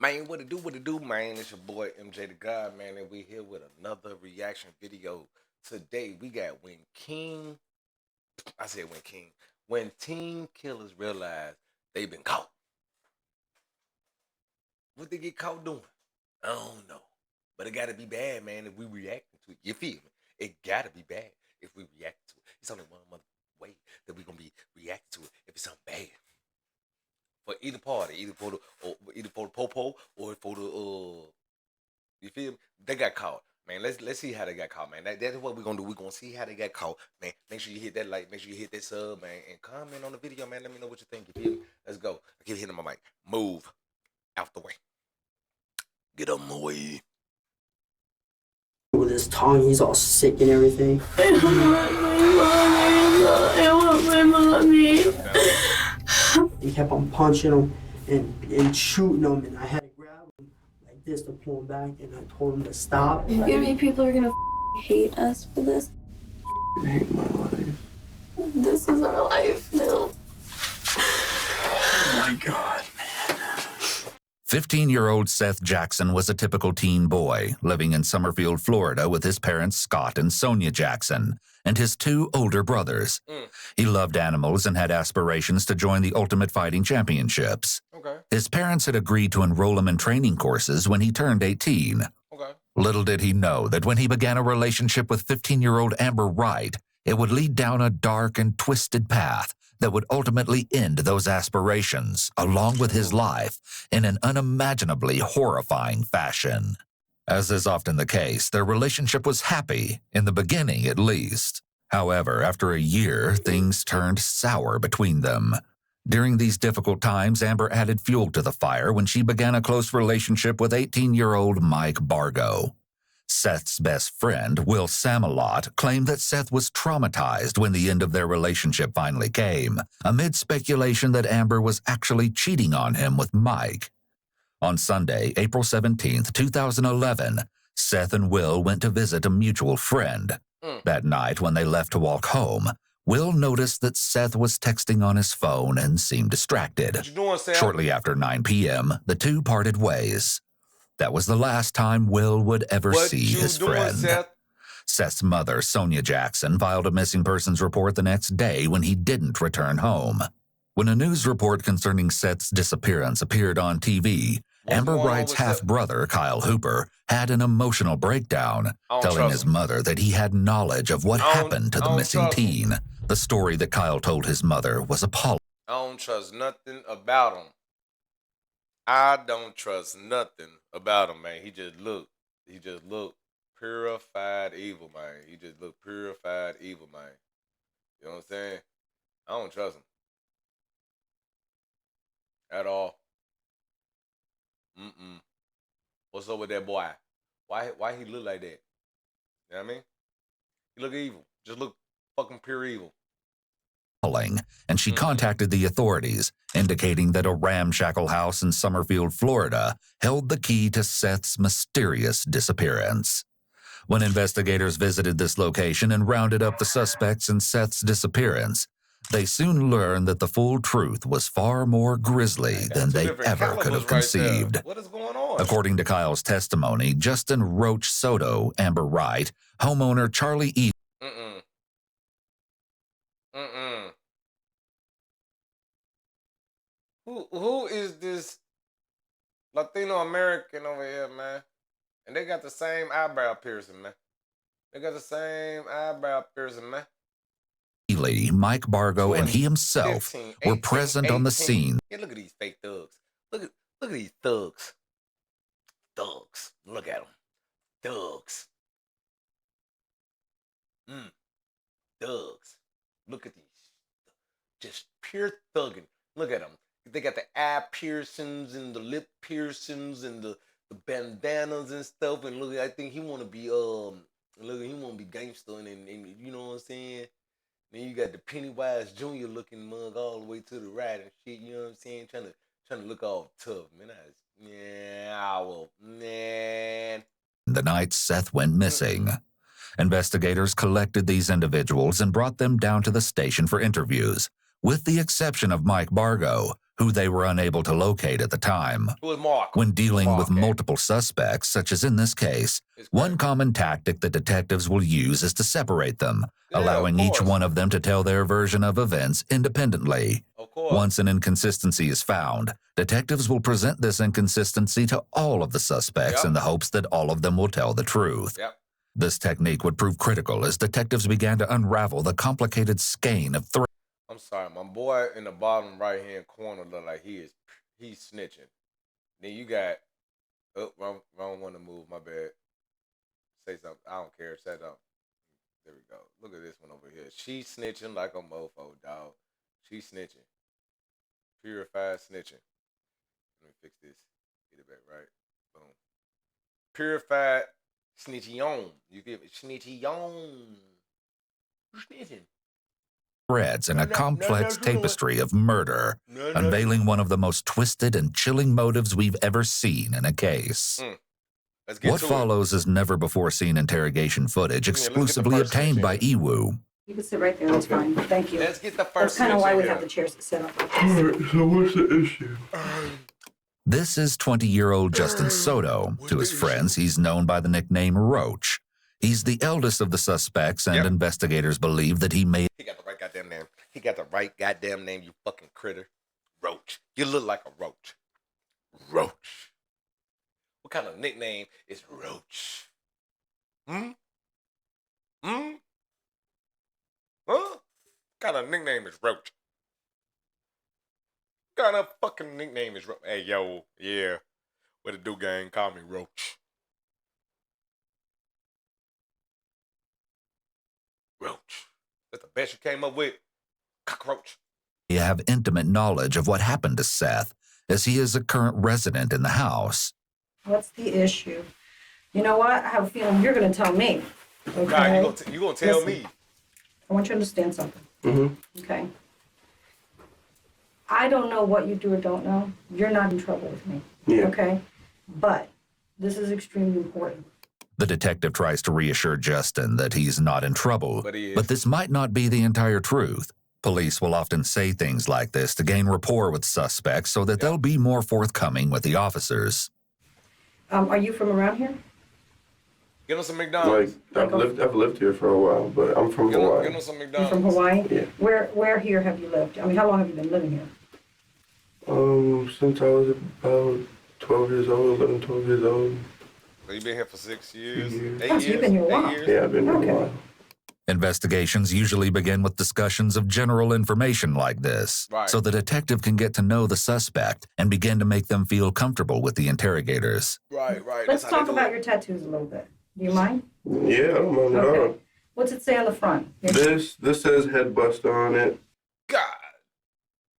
Man, what it do, man? It's your boy MJ the God, man, and we here with another reaction video. Today we got when teen killers realize they've been caught. What they get caught doing? I don't know. But it gotta be bad, man, if we reacting to it. You feel me? It gotta be bad if we react to it. It's only one mother way that we gonna be reacting to it if it's something bad. For either party, either for the popo or for the you feel me? They got caught. Man, let's see how they got caught, man. That's what we're gonna do. We're gonna see how they got caught. Man, make sure you hit that like, make sure you hit that sub, man, and comment on the video, man. Let me know what you think. You feel me? Let's go. I keep hitting my mic. Move out the way. Get up my way. With his tongue, he's all sick and everything. I want my mommy. He kept on punching him and shooting him, and I had to grab him like this to pull him back, and I told him to stop. You mean people are gonna hate us for this? I hate my life. This is our life now. Oh my God. 15-year-old Seth Jackson was a typical teen boy living in Summerfield, Florida with his parents Scott and Sonia Jackson and his two older brothers. He loved animals and had aspirations to join the Ultimate Fighting Championships. Okay. His parents had agreed to enroll him in training courses when he turned 18. Okay. Little did he know that when he began a relationship with 15-year-old Amber Wright, it would lead down a dark and twisted path that would ultimately end those aspirations, along with his life, in an unimaginably horrifying fashion. As is often the case, their relationship was happy, in the beginning at least. However, after a year, things turned sour between them. During these difficult times, Amber added fuel to the fire when she began a close relationship with 18-year-old Mike Bargo. Seth's best friend, Will Samalot, claimed that Seth was traumatized when the end of their relationship finally came, amid speculation that Amber was actually cheating on him with Mike. On Sunday, April 17, 2011, Seth and Will went to visit a mutual friend. That night, when they left to walk home, Will noticed that Seth was texting on his phone and seemed distracted. What you doing, Seth? Shortly after 9 p.m., the two parted ways. That was the last time Will would ever see his friend. Seth? Seth's mother, Sonia Jackson, filed a missing persons report the next day when he didn't return home. When a news report concerning Seth's disappearance appeared on TV, Amber Wright's half-brother, Kyle Hooper, had an emotional breakdown, telling his mother that he had knowledge of what happened to the missing teen. The story that Kyle told his mother was appalling. I don't trust nothing about him. I don't trust nothing about him, man. He just looked purified evil, man. He just looked purified evil, man. You know what I'm saying? I don't trust him. At all. What's up with that boy? Why he look like that? You know what I mean? He look evil. Just look fucking pure evil. And she contacted the authorities, indicating that a ramshackle house in Summerfield, Florida, held the key to Seth's mysterious disappearance. When investigators visited this location and rounded up the suspects in Seth's disappearance, they soon learned that the full truth was far more grisly than they ever could have conceived. What is going on? According to Kyle's testimony, Justin Roach Soto, Amber Wright, homeowner Charlie E. Who is this Latino American over here, man? And they got the same eyebrow piercing, man. They got the same eyebrow piercing, man. Mike Bargo and he himself 15, were 18, present on the scene. Yeah, look at these fake thugs. Look at these thugs. Thugs. Look at them. Thugs. Thugs. Look at these. Just pure thugging. Look at them. They got the eye piercings and the lip piercings and the bandanas and stuff. And look, I think he want to be he want to be gangster and you know what I'm saying. Then you got the Pennywise Jr. looking mug all the way to the right and shit. You know what I'm saying? Trying to look all tough, man. The night Seth went missing, investigators collected these individuals and brought them down to the station for interviews, with the exception of Mike Bargo, who they were unable to locate at the time. Who is Mark? When dealing with Mark, eh? multiple suspects, such as in this case, It's one great. common tactic that detectives will use is to separate them, Yeah, allowing of each course. one of them to tell their version of events independently. Of course. Once an inconsistency is found, detectives will present this inconsistency to all of the suspects Yep. in the hopes that all of them will tell the truth. Yep. This technique would prove critical as detectives began to unravel the complicated skein of threats. I'm sorry, my boy in the bottom right hand corner look like he's snitching. Then you got wrong one to move, my bad. Say something. I don't care. Say something. There we go. Look at this one over here. She snitching like a mofo, dog. She snitching. Purified snitching. Let me fix this. Get it back right. Boom. Purified snitching. You feel me? Snitching. Snitching. And a complex no. tapestry of murder, No. unveiling one of the most twisted and chilling motives we've ever seen in a case. Let's get What to follows is never before seen interrogation footage let's get the exclusively first obtained section by in. EWU. You can sit right there, that's fine. Thank you. Let's get the That's first kind of why we section have here. the chairs to sit up. So what's the issue? This is 20-year-old Justin Soto. To his friends, he's known by the nickname Roach. He's the eldest of the suspects, and Yep. investigators believe that he may He got the right goddamn name. He got the right goddamn name, you fucking critter. Roach. You look like a roach. Roach. What kind of nickname is Roach? Hmm? Huh? What kind of nickname is Roach? What kind of fucking nickname is Roach? Hey, yo, yeah. What it do, gang? Call me Roach. Roach. That's the best you came up with? Cockroach. have intimate knowledge of what happened to Seth, as he is a current resident in the house. What's the issue? You know what? I have a feeling you're going to tell me. Okay? Nah, you gonna tell Listen. me. I want you to understand something. Mm-hmm. Okay? I don't know what you do or don't know. You're not in trouble with me. Yeah. Okay? But this is extremely important. The detective tries to reassure Justin that he's not in trouble, But he is. but this might not be the entire truth. Police will often say things like this to gain rapport with suspects so that they'll be more forthcoming with the officers. Are you from around here? Get us some Like McDonald's. I've lived here for a while, but I'm from Get Hawaii. us some You're McDonald's. from Hawaii? Yeah. Where here have you lived? I mean, how long have you been living here? Since I was about 12 years old, 11, 12 years old. So you been here for 6 years? Mhm. 8 Oh, years? so you've been here a 8 while. years? Yeah, I've been here Okay. a while. Investigations usually begin with discussions of general information like this, Right. so the detective can get to know the suspect and begin to make them feel comfortable with the interrogators. Right. Let's That's how talk they do about it. your tattoos a little bit. Do you mind? Yeah, I don't mind at all. Okay. What's it say on the front? This says head buster on it. God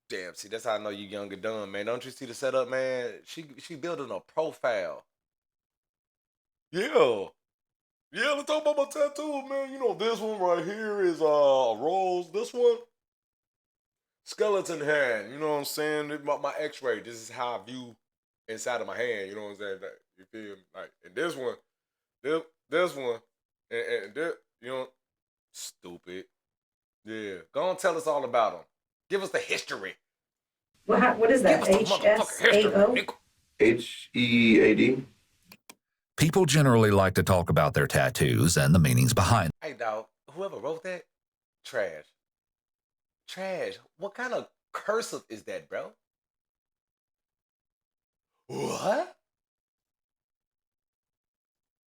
damn, see, that's how I know you young and dumb, man. Don't you see the setup, man? She building a profile. Yeah. Yeah, let's talk about my tattoo, man. You know, this one right here is a rose. This one, skeleton hand. You know what I'm saying? My X-ray. This is how I view inside of my hand. You know what I'm saying? Like, you feel me? Like, and this one, this one, and this, you know, stupid. Yeah, go on, tell us all about them. Give us the history. What is that? Give us the motherfucking history, HSAO? nigga. HEAD. People generally like to talk about their tattoos and the meanings behind Hey, dog, whoever wrote that, trash. Trash. What kind of cursive is that, bro? What?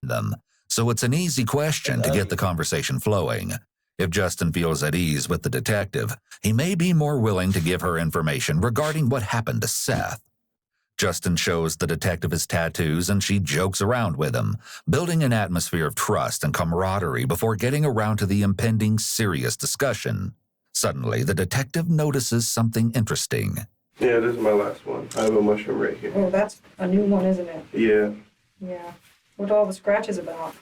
them, so it's an easy question to get the conversation flowing. If Justin feels at ease with the detective, he may be more willing to give her information regarding what happened to Seth. Justin shows the detective his tattoos and she jokes around with him, building an atmosphere of trust and camaraderie before getting around to the impending serious discussion. Suddenly, the detective notices something interesting. Yeah, this is my last one. I have a mushroom right here. Oh, that's a new one, isn't it? Yeah. Yeah. What are all the scratches about?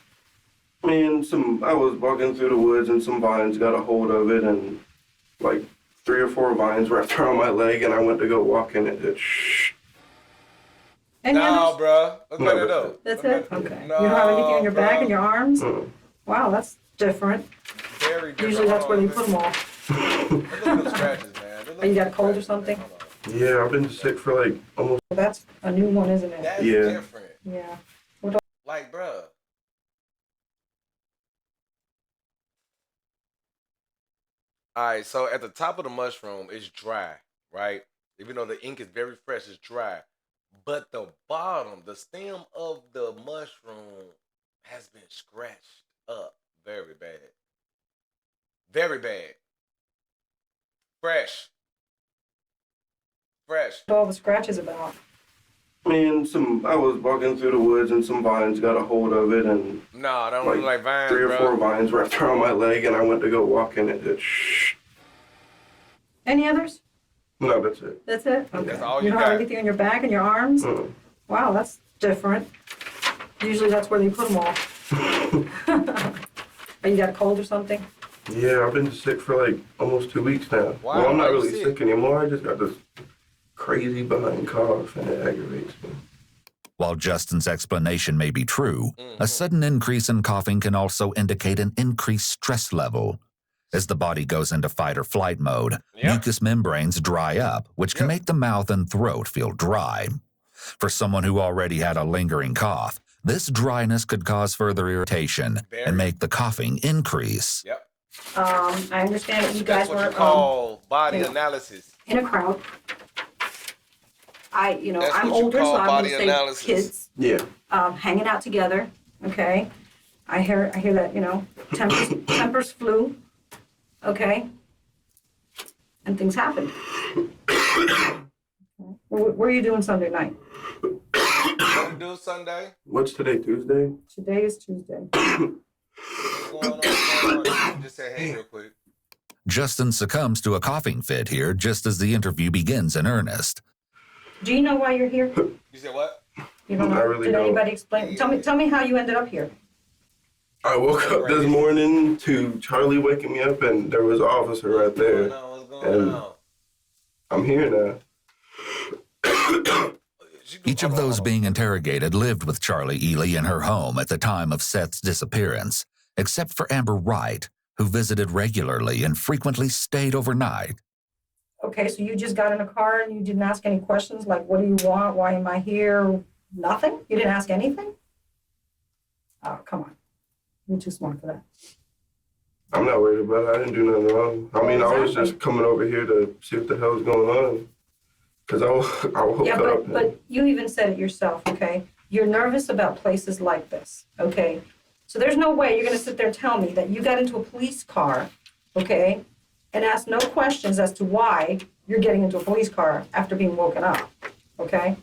I mean, I was walking through the woods and some vines got a hold of it, and like 3 or 4 vines wrapped around my leg, and I went to go walk in it. Shh. Any Nah, others? bro. Let's No, let it up. That's Let's it? let Okay. Nah, You don't have anything on your back bruh. and your arms? Mm. Wow, that's different. Very different. Usually that's where they Hold put on, them all. man. Look at those scratches, man. They look Oh, you got a like cold or scratches, something? man. Hold on. Yeah, I've been sick for like almost. That's a new one, isn't it? That's Yeah. different. Yeah. Like, bruh. All right, so at the top of the mushroom, it's dry, right? Even though the ink is very fresh, it's dry. But the bottom, the stem of the mushroom has been scratched up very bad. Very bad. Fresh. Fresh. What all the scratches about? Man, I was walking through the woods and some vines got a hold of it, and No, don't like look like vines, 3 or bro. 4 vines wrapped around my leg, and I went to go walk in it. Any others? No, that's it. That's it? Okay. That's all You you don't have got. anything on your back and your arms? Mm. Wow, that's different. Usually that's where they put them all. Oh, you got a cold or something? Yeah, I've been sick for like almost 2 weeks now. Wow, Well, I'm why not you really sick? sick anymore. I just got this crazy behind cough, and it aggravates me. While Justin's explanation may be true, a sudden increase in coughing can also indicate an increased stress level. As the body goes into fight or flight mode, Yep. mucous membranes dry up, which can Yep. make the mouth and throat feel dry. For someone who already had a lingering cough, this dryness could cause further irritation Very. and make the coughing increase. Yep. I understand that you guys That's what were you call body yeah. analysis. in a crowd. That's I'm what you older, call so I'm body gonna say analysis. kids Yeah. hanging out together. Okay, I hear that tempers flew. Okay, and things happened. What are you doing Sunday night? What we do Sunday? What's today, Tuesday? Today is Tuesday. What's going on? What's going on? Just say hey real quick. Justin succumbs to a coughing fit here just as the interview begins in earnest. Do you know why you're here? You said what? You don't know. I really Did don't. anybody explain? Tell me how you ended up here. I woke up this morning to Charlie waking me up, and there was an officer right there. What's going on? I'm here now. Each of those being interrogated lived with Charlie Ely in her home at the time of Seth's disappearance, except for Amber Wright, who visited regularly and frequently stayed overnight. Okay, so you just got in a car and you didn't ask any questions like, what do you want? Why am I here? Nothing? You didn't ask anything? Oh, come on. You're too smart for that. I'm not worried about it. I didn't do nothing wrong. I mean, I was Exactly. just coming over here to see what the hell's going on. Because I woke Yeah, up. but you even said it yourself, okay? You're nervous about places like this, okay? So there's no way you're gonna sit there and tell me that you got into a police car, okay? And ask no questions as to why you're getting into a police car after being woken up, okay?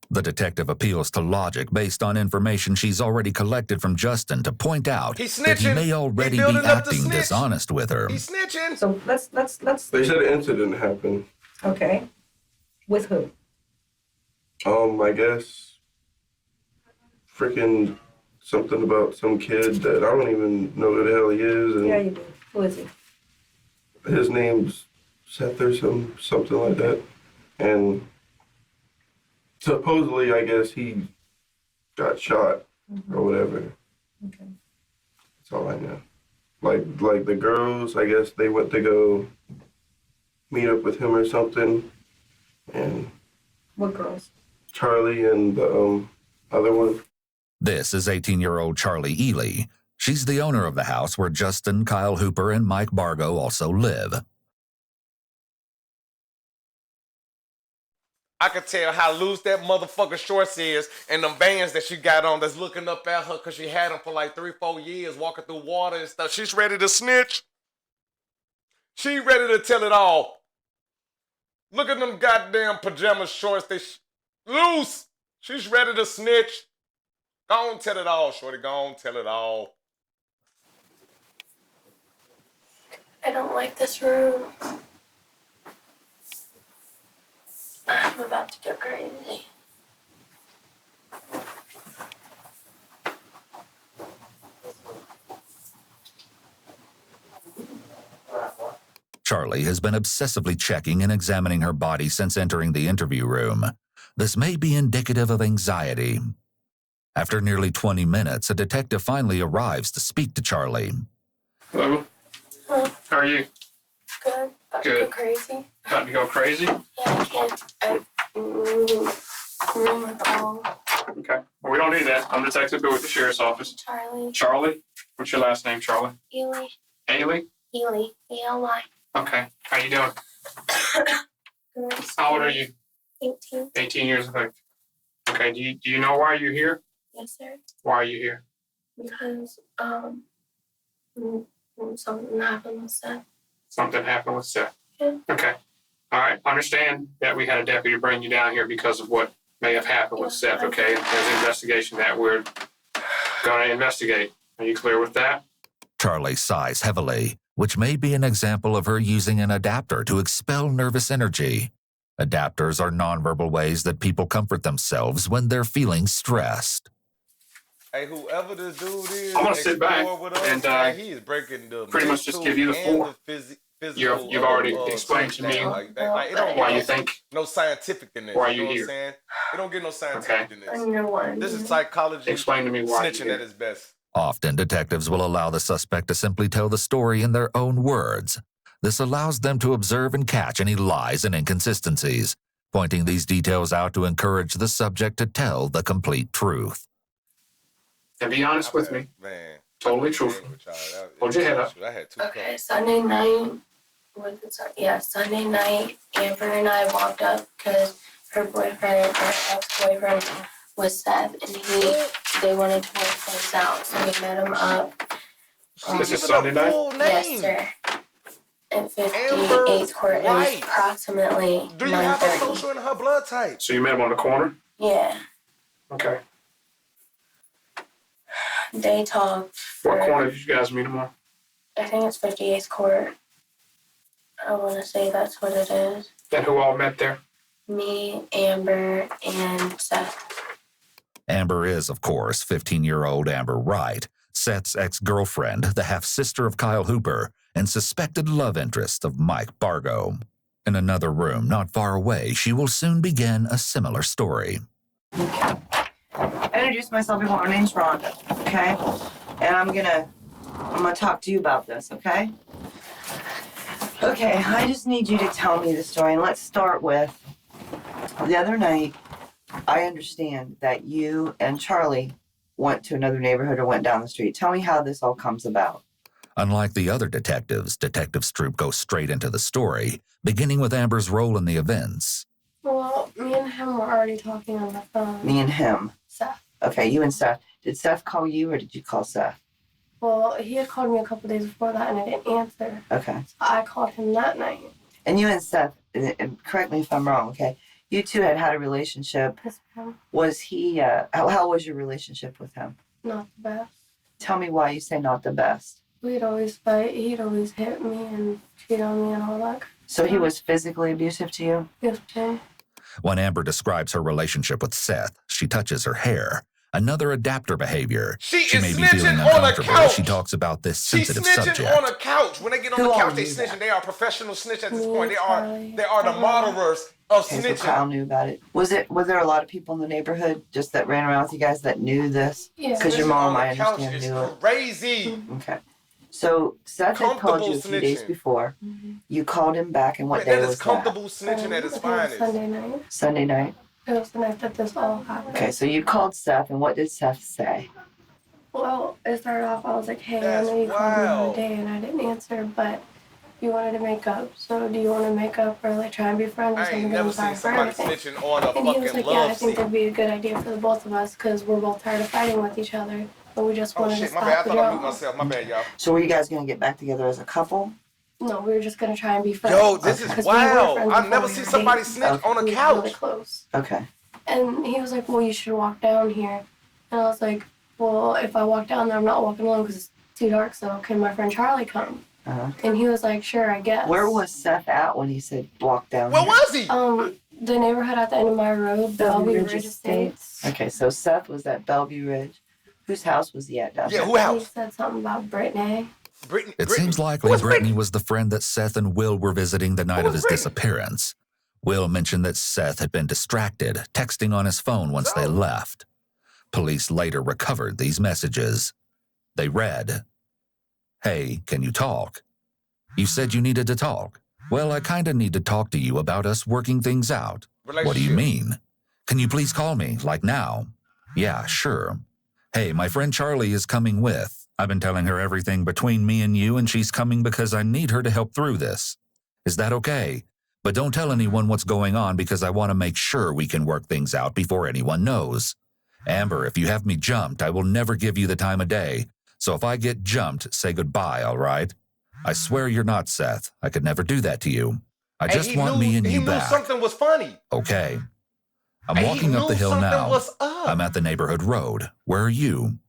The detective appeals to logic based on information she's already collected from Justin to point out He's that he snitching. may already He be building up to acting snitch. dishonest with her. He's snitching. So let's, They said an incident happened. okay? With who? I guess freaking something about some kid that I don't even know who the hell he is, and Yeah, you do. Who is he? his name's Seth or something like that. And supposedly, I guess he got shot or whatever. Okay. That's all I know. Like the girls, I guess they went to go meet up with him or something, and What girls? Charlie and the other one. This is 18-year-old Charlie Ely. She's the owner of the house where Justin, Kyle Hooper, and Mike Bargo also live. I could tell how loose that motherfucker shorts is and them bands that she got on that's looking up at her because she had them for like 3-4 years walking through water and stuff. She's ready to snitch. She ready to tell it all. Look at them goddamn pajama shorts. They loose. She's ready to snitch. Go on, tell it all, shorty. Go on, tell it all. I don't like this room. I'm about to go crazy. Charlie has been obsessively checking and examining her body since entering the interview room. This may be indicative of anxiety. After nearly 20 minutes, a detective finally arrives to speak to Charlie. Hello. Huh? How are you? Good. About to go crazy. About to go crazy? Yeah, I can't. Recall. Okay. Well, we don't need that. I'm Detective Bill with the Sheriff's Office. Charlie. Charlie? What's your last name, Charlie? Ely. Haley? Ely. E-L-Y. Okay. How you doing? Good. How old are you? 18. 18 years of age. Okay. Do you know why you're here? Yes, sir. Why are you here? Because something happened with Seth. Something happened with Seth. Yeah. Okay. All right. Understand that we had a deputy bring you down here because of what may have happened with Seth, okay? There's an investigation that we're going to investigate. Are you clear with that? Charlie sighs heavily, which may be an example of her using an adapter to expel nervous energy. Adapters are nonverbal ways that people comfort themselves when they're feeling stressed. Hey, whoever this dude is, I'm gonna sit back with us, and, man, he is breaking the pretty much just give you the mental full. and physical. You've already explained to me like that. Like, it don't why get you think. no scientific in this. Why you know you what I'm here? saying? It don't get no scientific in I this. know what. This is psychology. Explain to me why Snitching you're at here. its best. Often, detectives will allow the suspect to simply tell the story in their own words. This allows them to observe and catch any lies and inconsistencies, pointing these details out to encourage the subject to tell the complete truth. And be honest with me. Man. Totally truthful. Hold your head up. I had two Okay, cups. Sunday night. Was it Sunday? Yeah, Sunday night. Amber and I walked up because her boyfriend, her ex-boyfriend, was Seth, and they wanted to work things out. So we met him up. This is Give it Sunday a night? full name. Yes, sir. At Amber 58th Court. It was White. approximately Do you have a 9:30. social in her blood type? So you met him on the corner? Yeah. Okay. They talked. What for- corner did you guys meet him on? I think it's 58th Court. I want to say that's what it is. And who all met there? Me, Amber, and Seth. Amber is, of course, 15-year-old Amber Wright, Seth's ex-girlfriend, the half-sister of Kyle Hooper, and suspected love interest of Mike Bargo. In another room not far away, she will soon begin a similar story. I introduced myself before. My name's Rhonda, okay? And I'm gonna talk to you about this, okay? Okay, I just need you to tell me the story, and let's start with the other night. I understand that you and Charlie went to another neighborhood or went down the street. Tell me how this all comes about. Unlike the other detectives, Detective Stroop goes straight into the story, beginning with Amber's role in the events. Well, me and him were already talking on the phone. Me and him. Seth. Okay, you and Seth. Did Seth call you or did you call Seth? Well, he had called me a couple days before that and I didn't answer. Okay. So I called him that night. And you and Seth, and correct me if I'm wrong, okay? You two had a relationship. Yes, ma'am. Was he, how was your relationship with him? Not the best. Tell me why you say not the best. We'd always fight. He'd always hit me and cheat on me and all that. So he was physically abusive to you? Yes, ma'am. When Amber describes her relationship with Seth, she touches her hair, another adapter behavior. She She is may be snitching feeling on a uncomfortable as she couch. talks about this She's sensitive snitching subject. on a couch. When they get on Who the all couch, they knew snitching. that? They are professional snitch at this Me, point. They Charlie, are the modelers of Okay, so snitching. Kyle knew about it. Was there a lot of people in the neighborhood just that ran around with you guys that knew this? Yeah. 'Cause your Snitching mom, on I the couch understand, is knew it. crazy. Okay. So Seth had called you a few days snitching. before. Mhm. You called him back, and what Wait, day that is was that? comfortable snitching at I its think it was finest. Sunday night. Sunday night. It was the night that this all happened. Okay, so you called Seth, and what did Seth say? Well, it started off, I was like, hey, That's I know you called me the wild. other day and I didn't answer, but you wanted to make up. So do you want to make up or like try and be friends or I something? ain't never I'm sorry seen for somebody everything. snitching on a And he was fucking like, yeah, I love think scene. that'd be a good idea for the both of us because we're both tired of fighting with each other. But we just Oh wanted to shit, my stop bad. I the thought I muted drama. myself. My bad, y'all. So were you guys gonna get back together as a couple? No, we were just going to try and be friends. Yo, this is 'Cause we were wild. friends I've before never we seen were somebody dating. snitch on a We were couch. really close. Okay. And he was like, well, you should walk down here. And I was like, well, if I walk down there, I'm not walking alone because it's too dark, so can my friend Charlie come? Uh-huh. And he was like, sure, I guess. Where was Seth at when he said walk down Where here? was he? The neighborhood at the end of my road, Bellevue Ridge Ridge Estates. Estates. Okay, so Seth was at Bellevue Ridge. Whose house was he at down Yeah, there? who He house? said something about Brittany. Brittany. It Brittany. seems likely Who was Brittany was the friend that Seth and Will were visiting the night Who of was his Brittany? disappearance. Will mentioned that Seth had been distracted, texting on his phone once they So? left. Police later recovered these messages. They read, "Hey, can you talk? You said you needed to talk. Well, I kinda need to talk to you about us working things out. What do you mean? Can you please call me, like now? Yeah, sure. Hey, my friend Charlie is coming with. I've been telling her everything between me and you, and she's coming because I need her to help through this. Is that okay? But don't tell anyone what's going on because I want to make sure we can work things out before anyone knows. Amber, if you have me jumped, I will never give you the time of day. So if I get jumped, say goodbye, all right? I swear you're not, Seth. I could never do that to you. I just want me and you back. He knew something was funny. Okay. I'm He walking up the knew hill something now. was up. I'm at the neighborhood road. Where are you?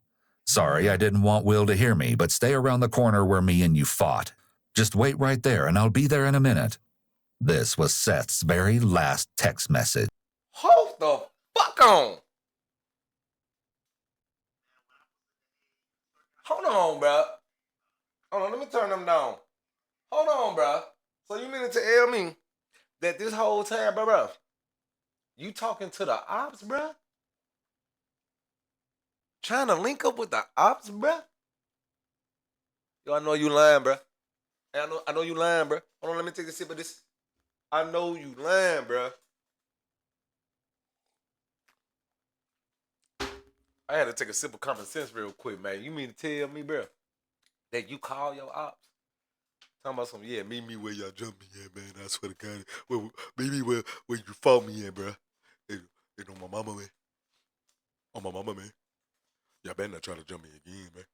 Sorry, I didn't want Will to hear me, but stay around the corner where me and you fought. Just wait right there, and I'll be there in a minute. This was Seth's very last text message. Hold the fuck on. Hold on, bro. Hold on, let me turn them down. Hold on, bro. So you mean to tell me that this whole time, bro, you talking to the ops, bro? Trying to link up with the ops, bro? Yo, I know you lying, bro. I know you lying, bro. Hold on, let me take a sip of this. I know you lying, bro. I had to take a sip of common sense real quick, man. You mean to tell me, bro, that you call your ops? Talking about some, yeah, meet me where y'all jump me at, man. I swear to God. Well, meet me where you fought me at, bro. Hey, on my mama, man. On my mama, man. Y'all better not try to jump me again, man.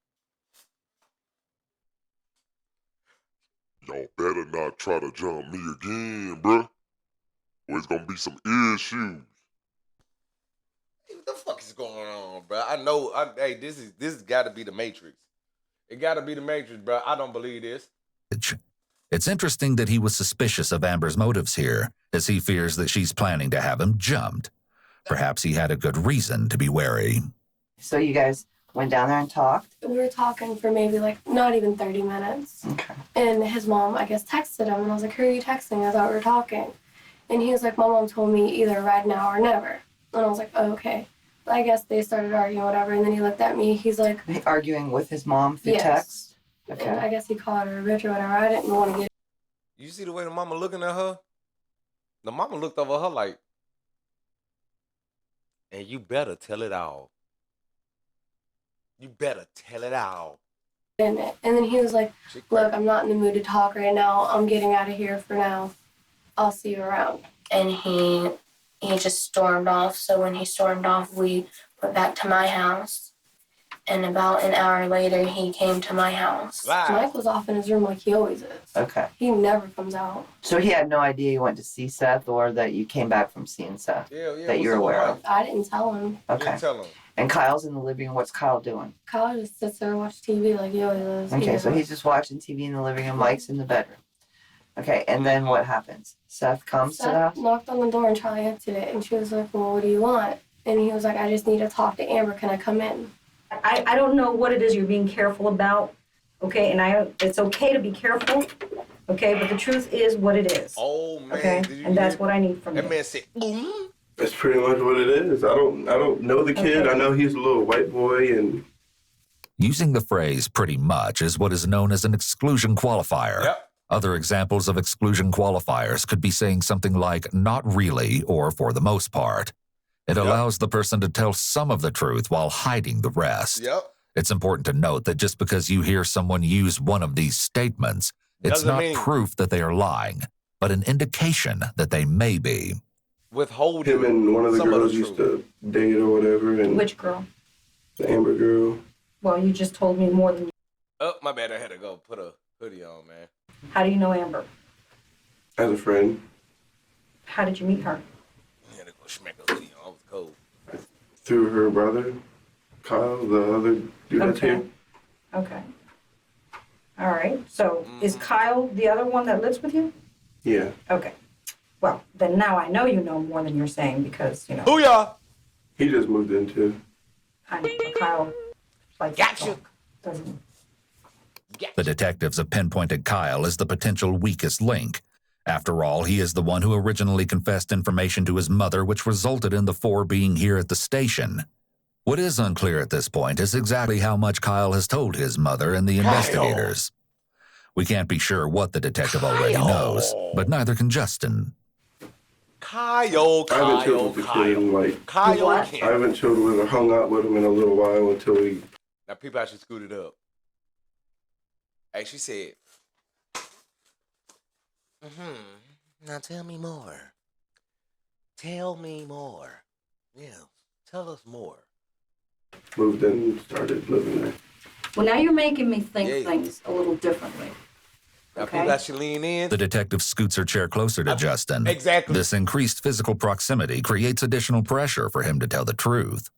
Y'all better not try to jump me again, bruh. Or it's gonna be some issues. Hey, what the fuck is going on, bro? I know. Hey, this has got to be the Matrix. It got to be the Matrix, bro. I don't believe this. It's interesting that he was suspicious of Amber's motives here, as he fears that she's planning to have him jumped. Perhaps he had a good reason to be wary. So you guys went down there and talked? We were talking for maybe like not even 30 minutes. Okay. And his mom, I guess, texted him. And I was like, who are you texting? I thought we were talking. And he was like, my mom told me either right now or never. And I was like, oh, okay. But I guess they started arguing, whatever. And then he looked at me. He's like, Arguing with his mom through yes. text? And Okay. I guess he called her a bitch or whatever. I didn't want to get. You see the way the mama looking at her? The mama looked over her like, and you better tell it all. You better tell it all. in it. And then he was like, look, I'm not in the mood to talk right now. I'm getting out of here for now. I'll see you around. And he just stormed off. So when he stormed off, we went back to my house. And about an hour later, he came to my house. Wow. Mike was off in his room like he always is. Okay. He never comes out. So he had no idea you went to see Seth or that you came back from seeing Seth? Yeah, That you're aware of? I didn't tell him. Okay. Tell him. And Kyle's in the living room. What's Kyle doing? Kyle just sits there and watches TV like he always is. Okay, so he's just watching TV in the living room. Mike's in the bedroom. Okay, and then what happens? Seth comes to the Seth house? knocked on the door and Charlie answered it. And she was like, well, what do you want? And he was like, I just need to talk to Amber. Can I come in? I don't know what it is you're being careful about, okay? And it's okay to be careful, okay? But the truth is what it is, Oh man, okay? did you And that's hear? what I need from That you. man said, boom. That's pretty much what it is. I don't know the kid. Okay. I know he's a little white boy, and Using the phrase pretty much is what is known as an exclusion qualifier. Yep. Other examples of exclusion qualifiers could be saying something like not really or for the most part. It allows the person to tell some of the truth while hiding the rest. Yep. It's important to note that just because you hear someone use one of these statements, it's Doesn't not mean- proof that they are lying, but an indication that they may be. Withholding. him and one of the some girls the used truth. to date or whatever, and Which girl? the Amber girl. Well, you just told me more than. Oh, my bad. I had to go put a hoodie on, man. How do you know Amber? As a friend, How did you meet her? I had to go smack a hoodie on. I was cold. through her brother, Kyle, the other dude that's Okay. here. Okay. All right. So is Kyle the other one that lives with you? Yeah. Okay. Well, then now I know you know more than you're saying because, you know, Booyah! He just moved in too. I know Kyle likes to Gotcha. talk, doesn't he? The detectives have pinpointed Kyle as the potential weakest link. After all, he is the one who originally confessed information to his mother, which resulted in the four being here at the station. What is unclear at this point is exactly how much Kyle has told his mother and the investigators. We can't be sure what the detective already knows, but neither can Justin. Kyle, I haven't chilled with the kid in like. Kyle What? I Kent. haven't chilled with or hung out with him in a little while until we. Now people actually screwed it up. Hey, she said, now tell me more. Tell me more. Yeah, tell us more. Moved in and started living there. Well, now you're making me think Yeah. things a little differently. Now Okay. people actually lean in. The detective scoots her chair closer to Justin. Exactly. This increased physical proximity creates additional pressure for him to tell the truth.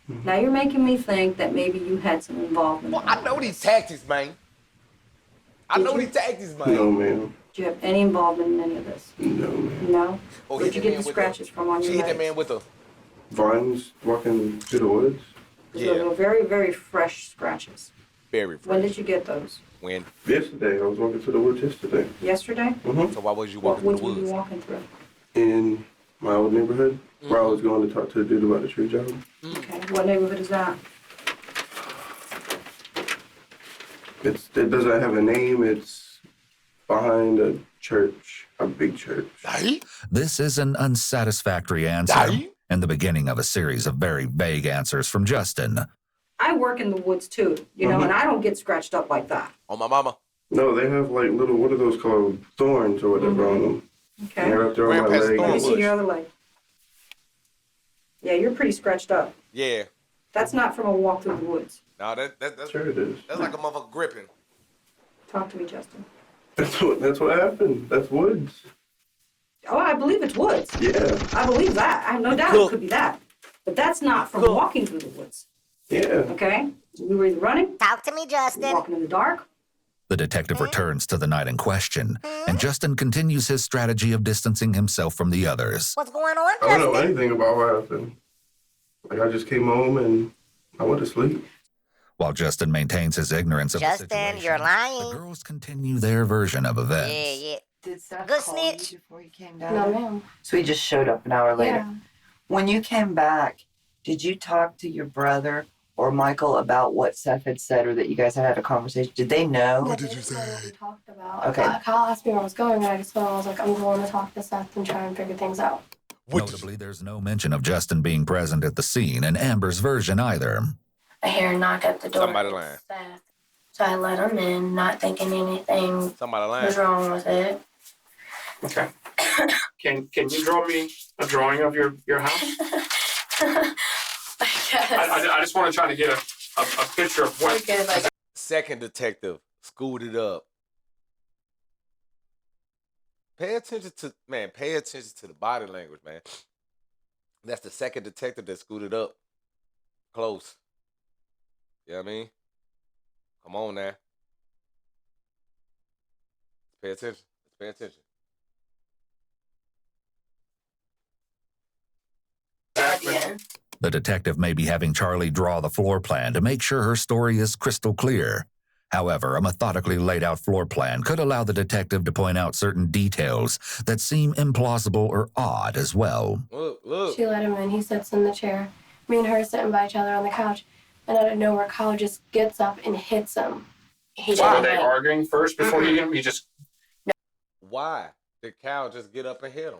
Now you're making me think that maybe you had some involvement. Well, in I all know of these this. tactics, man. I Did know you? these tactics, man. No, ma'am. Do you have any involvement in any of this? No, ma'am. No? Oh, Where'd hit you that get man the with scratches from on She your hit that legs? man with a. Vines walking through the woods. Those are very, very fresh scratches. Very When fresh. did you get those? When? Yesterday, I was walking through the woods yesterday. Yesterday? Mm-hmm. So why was you What walking woods through were the you woods? walking through? In my old neighborhood, where I was going to talk to the dude about the tree job. Okay, what neighborhood is that? It doesn't have a name. It's behind a church, a big church. Daddy? This is an unsatisfactory answer Daddy? and the beginning of a series of very vague answers from Justin. I work in the woods too, you know, and I don't get scratched up like that. On my mama. No, they have like little, what are those called? Thorns or whatever on them. And Okay? they're up there on my Grandpa's leg. Let me thorns. see your other leg. Yeah, you're pretty scratched up. Yeah. That's not from a walk through the woods. No, that's Sure it is. that's like a motherfucker gripping. Talk to me, Justin. That's what happened. That's woods. Oh, I believe it's woods. Yeah, I believe that. I have no doubt Cool. it could be that. But that's not from Cool. walking through the woods. yeah. Okay? We were either running, Talk to me, Justin. walking in the dark. The detective returns to the night in question, and Justin continues his strategy of distancing himself from the others. What's going on, I don't know Justin? anything about what happened. Like I just came home and I went to sleep. While Justin maintains his ignorance of Justin, the situation, you're the lying. girls continue their version of events. Yeah. Did Seth Good call snitch. you before you came down? No, ma'am. So he just showed up an hour later. Yeah. When you came back, did you talk to your brother or Michael about what Seth had said or that you guys had had a conversation? Did they know? What did you say? What we talked about. Okay. Kyle asked me where I was going, and I just told him I was like, I'm going to talk to Seth and try and figure things out. What did Notably, there's no mention of Justin being present at the scene in Amber's version either. I hear a knock at the door. Somebody It's lying. Seth. So I let him in, not thinking anything Somebody was lying. wrong with it. Okay. Can you draw me a drawing of your house? I guess. I just want to try to get a picture of what. Okay, like, Second detective scooted up. Pay attention to the body language, man. That's the second detective that scooted up close. You know what I mean? Come on now. Pay attention. Let's pay attention. yeah. The detective may be having Charlie draw the floor plan to make sure her story is crystal clear. However, a methodically laid out floor plan could allow the detective to point out certain details that seem implausible or odd as well. Look. She let him in. He sits in the chair. Me and her are sitting by each other on the couch. And out of nowhere, Kyle just gets up and hits him. He So were didn't they like, arguing first before you hit him? You just Why did Cal just get up and hit him?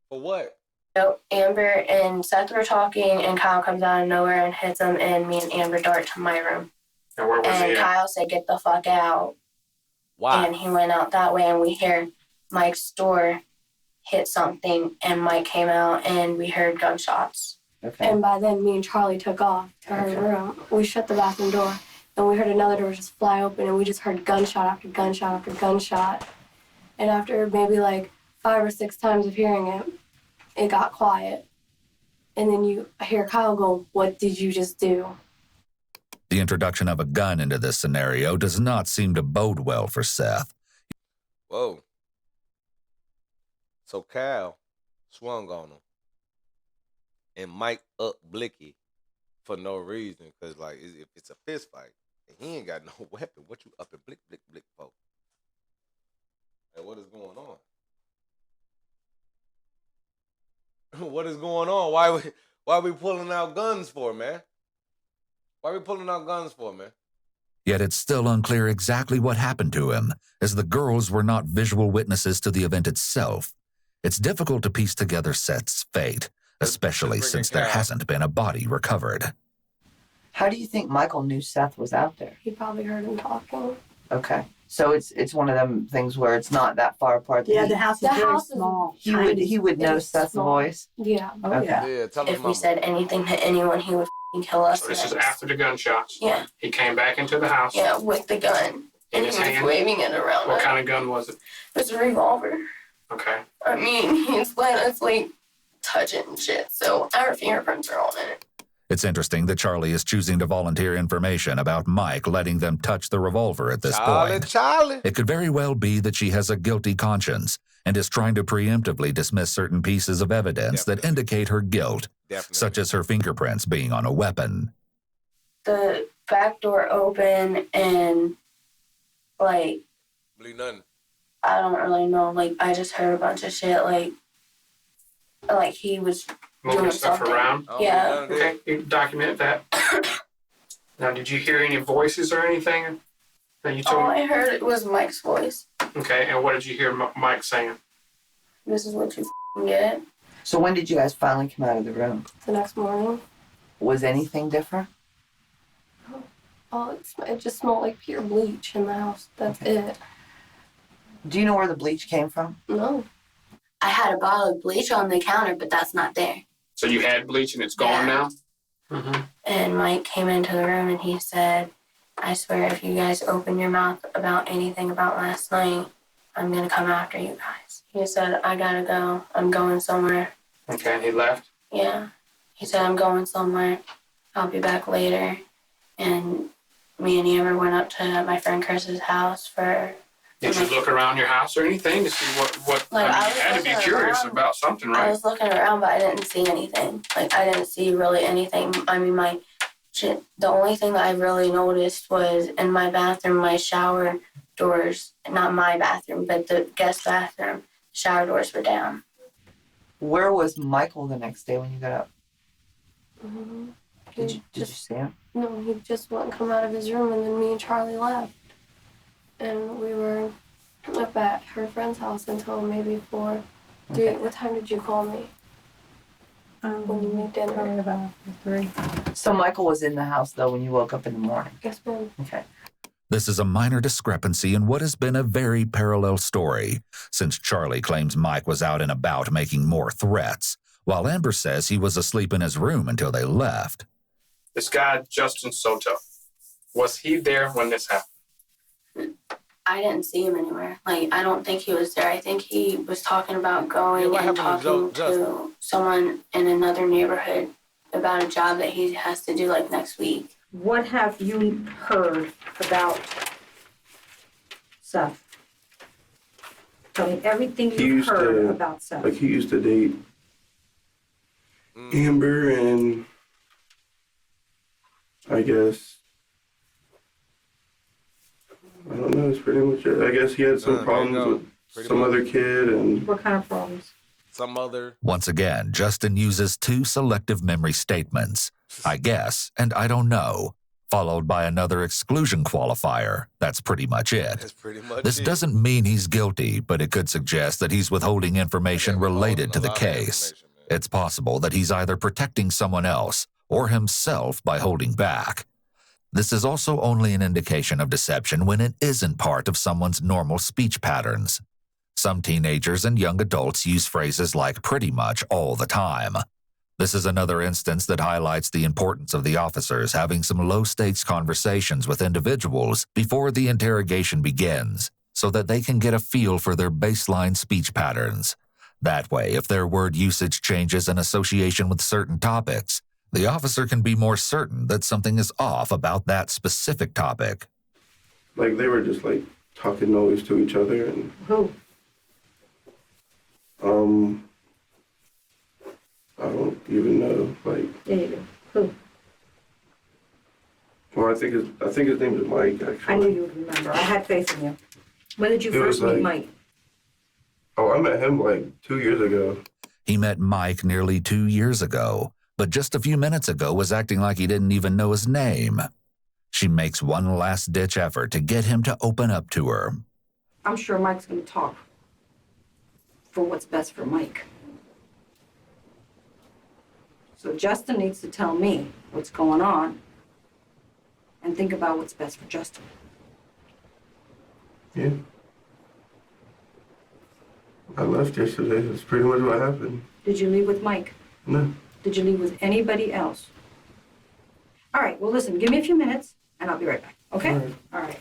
For what? Nope. Amber and Seth were talking, and Kyle comes out of nowhere and hits him, and me and Amber dart to my room. and where was And he at? Kyle said, "Get the fuck out." Why? And he went out that way, and we heard Mike's door hit something, and Mike came out, and we heard gunshots. Okay. And by then, me and Charlie took off to her Okay. room. We shut the bathroom door, and we heard another door just fly open, and we just heard gunshot after gunshot after gunshot. And after maybe like 5 or 6 times of hearing it, it got quiet. And then I hear Kyle go, "What did you just do?" The introduction of a gun into this scenario does not seem to bode well for Seth. Whoa. So Cal swung on him and Mike up Blicky for no reason. Because, like, if it's a fist fight and he ain't got no weapon, what you up and blick for? Hey, what is going on? What is going on? Why we pulling out guns for, man? Why we pulling out guns for, man? Yet it's still unclear exactly what happened to him, as the girls were not visual witnesses to the event itself. It's difficult to piece together Seth's fate, especially since there hasn't been a body recovered. How do you think Michael knew Seth was out there? He probably heard him talking. Okay. So it's one of them things where it's not that far apart. Yeah, the house is The very house is- small. he would know It's Seth's small. voice. Yeah. Oh, Okay. yeah. Yeah, tell his If we mama. said anything to anyone, he would f***ing kill us. So this is next. after the gunshots. Yeah, He came back into the house. yeah, with the gun. In And his he was hand? waving it around. What us. kind of gun was it? It was a revolver. Okay. I mean, he's let us like touch it and shit. So our fingerprints are on it. It's interesting that Charlie is choosing to volunteer information about Mike letting them touch the revolver at this point. Charlie. It could very well be that she has a guilty conscience and is trying to preemptively dismiss certain pieces of evidence that Definitely. indicate her guilt, Definitely. such as her fingerprints being on a weapon. The back door open and like Believe nothing. I don't really know. Like I just heard a bunch of shit. Like he was Moving doing stuff something. around. I don't Yeah. believe none of that. Okay. You document that. Now, did you hear any voices or anything that you All told? I heard it was Mike's voice. Okay. And what did you hear Mike saying? This is what you f***ing get. So when did you guys finally come out of the room? The next morning, Was anything different? it just smelled like pure bleach in the house. That's it. Do you know where the bleach came from? No. I had a bottle of bleach on the counter, but that's not there. So you had bleach and it's gone now? Mm-hmm. And Mike came into the room and he said, I swear if you guys open your mouth about anything about last night, I'm going to come after you guys. He said, I gotta go. I'm going somewhere. Okay. And he left? Yeah. He said, I'm going somewhere. I'll be back later. And me and Amber went up to my friend Chris's house for... Did you look around your house or anything to see what Like, I I mean, was you had to be looking curious around. about something, I right? was looking around, but I didn't see anything. Like, I didn't see really anything. I mean, my shit, the only thing that I really noticed was in my bathroom, my shower doors, not my bathroom, but the guest bathroom, shower doors were down. Where was Michael the next day when you got up? Mm-hmm. Did you see him? No, he just wouldn't come out of his room, and then me and Charlie left. And we were up at her friend's house until maybe 4, 3. Okay. What time did you call me? When you made dinner? Probably about 3. So Michael was in the house though when you woke up in the morning. Yes, ma'am. Okay. This is a minor discrepancy in what has been a very parallel story, since Charlie claims Mike was out and about making more threats, while Amber says he was asleep in his room until they left. This guy, Justin Soto, was he there when this happened? I didn't see him anywhere. Like, I don't think he was there. I think he was talking about going Yeah, what and happened talking to Justin? to someone in another neighborhood about a job that he has to do, like, next week. What have you heard about Seth? Tell me everything He you've used heard to- about Seth. Like he used to date Amber, and I guess I don't know. It's pretty much it. I guess he had some there you problems go. with Pretty some much. other kid, and What kind of problems? Some other. Once again, Justin uses two selective memory statements, I guess and I don't know, followed by another exclusion qualifier. That's pretty much it. That's pretty much This it. doesn't mean he's guilty, but it could suggest that he's withholding information Yeah, we're related to holding the a lot of case. information, man. It's possible that he's either protecting someone else or himself by holding back. This is also only an indication of deception when it isn't part of someone's normal speech patterns. Some teenagers and young adults use phrases like pretty much all the time. This is another instance that highlights the importance of the officers having some low-stakes conversations with individuals before the interrogation begins, so that they can get a feel for their baseline speech patterns. That way, if their word usage changes in association with certain topics, the officer can be more certain that something is off about that specific topic. like they were just like talking noise to each other, and Who? I don't even know. Like, Yeah, you do. Who? well, I think his name is Mike. Actually. I knew you would remember. I had faith in you. When did you It was first meet like- Mike? Oh, I met him like 2 years ago. He met Mike nearly 2 years ago, but just a few minutes ago was acting like he didn't even know his name. She makes one last-ditch effort to get him to open up to her. I'm sure Mike's gonna talk for what's best for Mike. So Justin needs to tell me what's going on and think about what's best for Justin. Yeah. I left yesterday. That's pretty much what happened. Did you leave with Mike? No. Did you leave with anybody else? All right, well, listen, give me a few minutes and I'll be right back, okay? All right.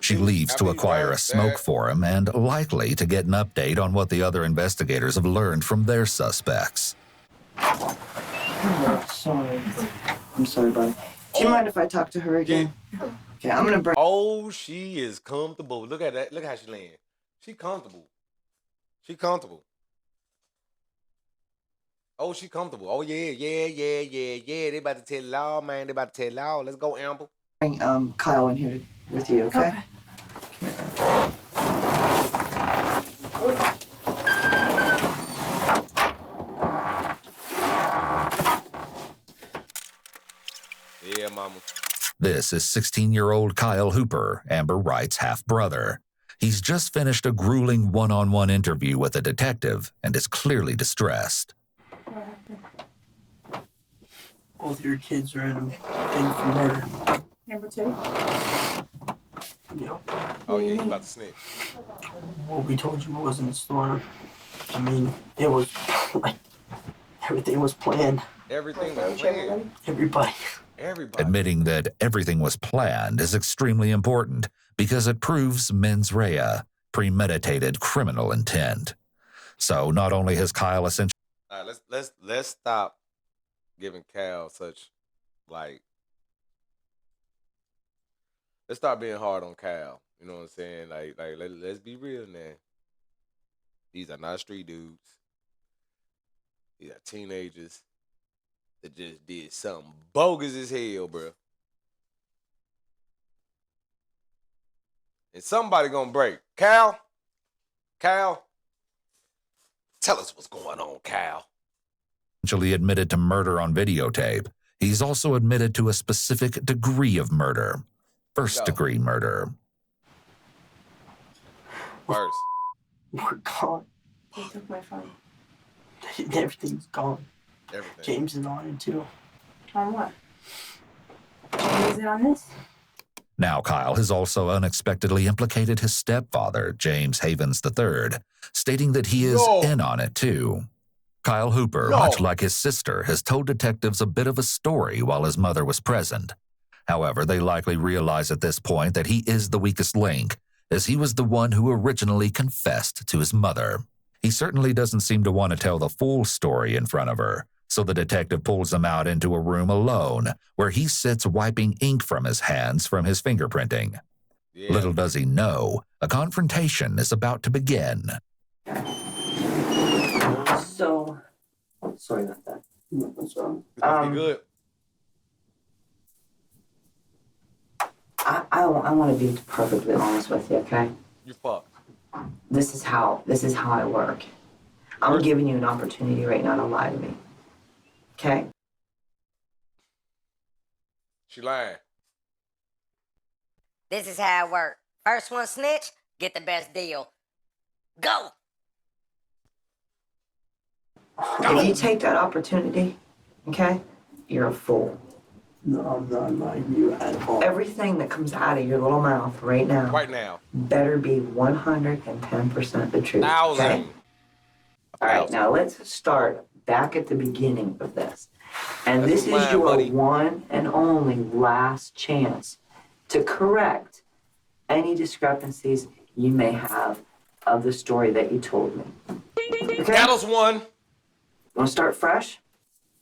She leaves to acquire a smoke for him and likely to get an update on what the other investigators have learned from their suspects. Oh, sorry. I'm sorry, bud. Do you mind if I talk to her again? Okay, I'm gonna bring. Oh, she is comfortable. Look at that. Look how she laying. She comfortable. She comfortable. Oh, she comfortable. Oh, yeah. They about to tell it all, man. They about to tell it all. Let's go, Amber. Bring Kyle in here with you, okay? Yeah, mama. This is 16-year-old Kyle Hooper, Amber Wright's half-brother. He's just finished a grueling one-on-one interview with a detective and is clearly distressed. Both your kids are in a thing for murder. Number two. Yeah. Oh, yeah, you about to snitch. What we told you was in the store. I mean, it was like everything was planned. Everything was planned. Everybody. Everybody. Admitting that everything was planned is extremely important because it proves mens rea, premeditated criminal intent. So not only has Kyle essentially... All right, let's stop giving Cal such, like... Let's stop being hard on Cal. You know what I'm saying? Let's be real now. These are not street dudes. These are teenagers that just did something bogus as hell, bro. And somebody gonna break. Cal, tell us what's going on, Cal. admitted to murder on videotape. He's also admitted to a specific degree of murder. First-degree murder. First. We're gone. They took my phone. Everything's gone. Everything. James is on it too. On what? Is it on this? Now Kyle has also unexpectedly implicated his stepfather, James Havens III, stating that he is in on it too. Kyle Hooper, much like his sister, has told detectives a bit of a story while his mother was present. However, they likely realize at this point that he is the weakest link, as he was the one who originally confessed to his mother. He certainly doesn't seem to want to tell the full story in front of her, so the detective pulls him out into a room alone, where he sits wiping ink from his hands from his fingerprinting. Yeah. Little does he know, a confrontation is about to begin. So, sorry about that. What's wrong? Pretty good. I want to be perfectly honest with you, okay? You fucked. This is how I work. I'm giving you an opportunity right now to lie to me. Okay? She lying. This is how it works. First one snitch, get the best deal. Go! If you take that opportunity, okay, you're a fool. No, I'm not lying to you at all. Everything that comes out of your little mouth right now Right now. better be 110% the truth. Okay? 1,000. All right, now let's start back at the beginning of this. And That's this is mine, your buddy. one and only last chance to correct any discrepancies you may have of the story that you told me. Okay? Cattle's one. Want to start fresh?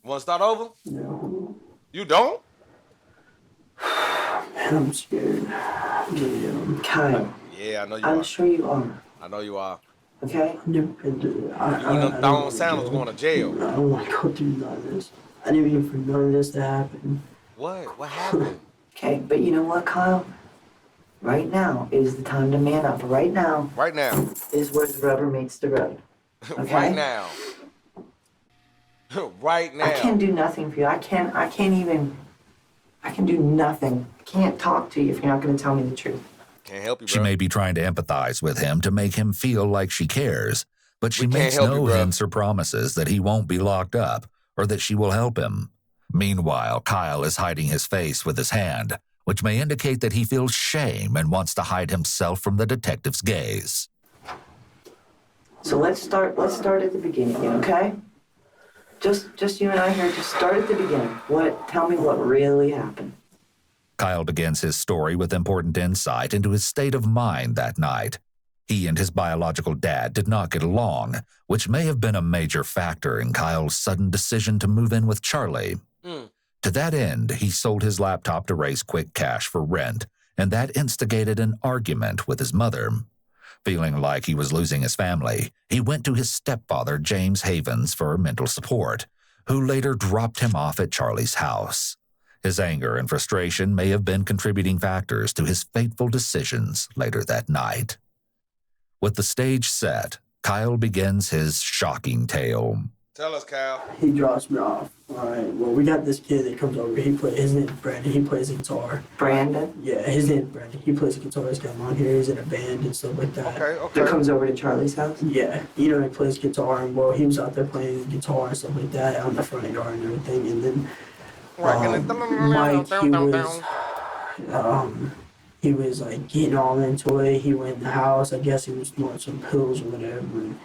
Want to start over? No. You don't? Man, I'm scared. Really, Kyle, Yeah, I know you I'm are. sure you are. I know you are. Okay? I've never been to. You done thrown sandals going to jail. I don't want to go through none of this. I didn't mean for none of this to happen. What? What happened? Okay, but you know what, Kyle? Right now is the time to man up. Right now Right now. is where the rubber meets the road. Okay? Right now. Right now. I can't do nothing for you. I can't I can do nothing. I can't talk to you if you're not going to tell me the truth. Can't help you, bro. She may be trying to empathize with him to make him feel like she cares, but she We can't makes help you, no bro. hints or promises that he won't be locked up or that she will help him. Meanwhile, Kyle is hiding his face with his hand, which may indicate that he feels shame and wants to hide himself from the detective's gaze. So let's start at the beginning, okay? Just you and I here, just start at the beginning. Tell me what really happened. Kyle begins his story with important insight into his state of mind that night. He and his biological dad did not get along, which may have been a major factor in Kyle's sudden decision to move in with Charlie. To that end, he sold his laptop to raise quick cash for rent, and that instigated an argument with his mother. Feeling like he was losing his family, he went to his stepfather, James Havens, for mental support, who later dropped him off at Charlie's house. His anger and frustration may have been contributing factors to his fateful decisions later that night. With the stage set, Kyle begins his shocking tale. Tell us, Kyle. He drops me off. All right. Well, we got this kid that comes over. His name's Brandon. He plays the guitar. Brandon? Yeah, his name's Brandon. He plays the guitar. He's got long hair. He's in a band and stuff like that. Okay. That comes over to Charlie's house? Yeah, he plays guitar, and well, he was out there playing guitar and stuff like that out in the front yard and everything. And then Mike, he was like getting all into it. He went in the house. I guess he was snorting some pills or whatever. And,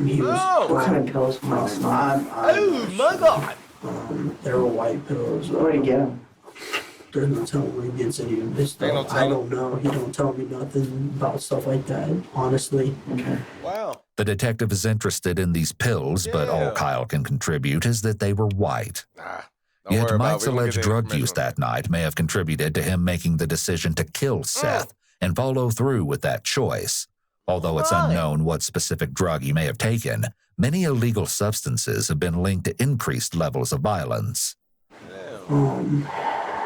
he was. What kind of pills Mike snorted? Oh my God! They were white pills. Where'd he get them? There's no telling where he gets any of this They don't stuff. tell I don't know. He don't tell me nothing about stuff like that, honestly. Okay. Wow. The detective is interested in these pills, but all Yeah. Kyle can contribute is that they were white. Nah. Don't Yet worry about it. Mike's We gonna alleged get the drug information use on that night may have contributed to him making the decision to kill Seth and follow through with that choice. Although it's unknown what specific drug he may have taken, many illegal substances have been linked to increased levels of violence.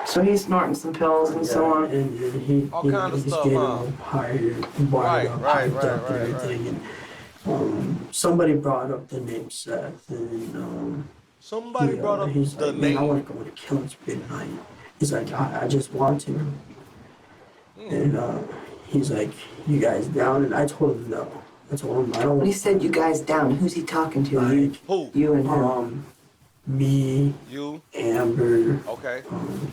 So he's snorting some pills and so on. And he, All you kind know, of he's stuff, getting huh? all higher, wired up, Right, hyped up and everything. And somebody brought up the name Seth, and Somebody brought up he's the like, man, I name. want to go on a killing spree tonight. He's like, I just want to. And he's like, you guys down? And I told him no. I told him I don't. When he said you guys down, who's he talking to? Like, Who? You and him. Me, You? Amber, Okay.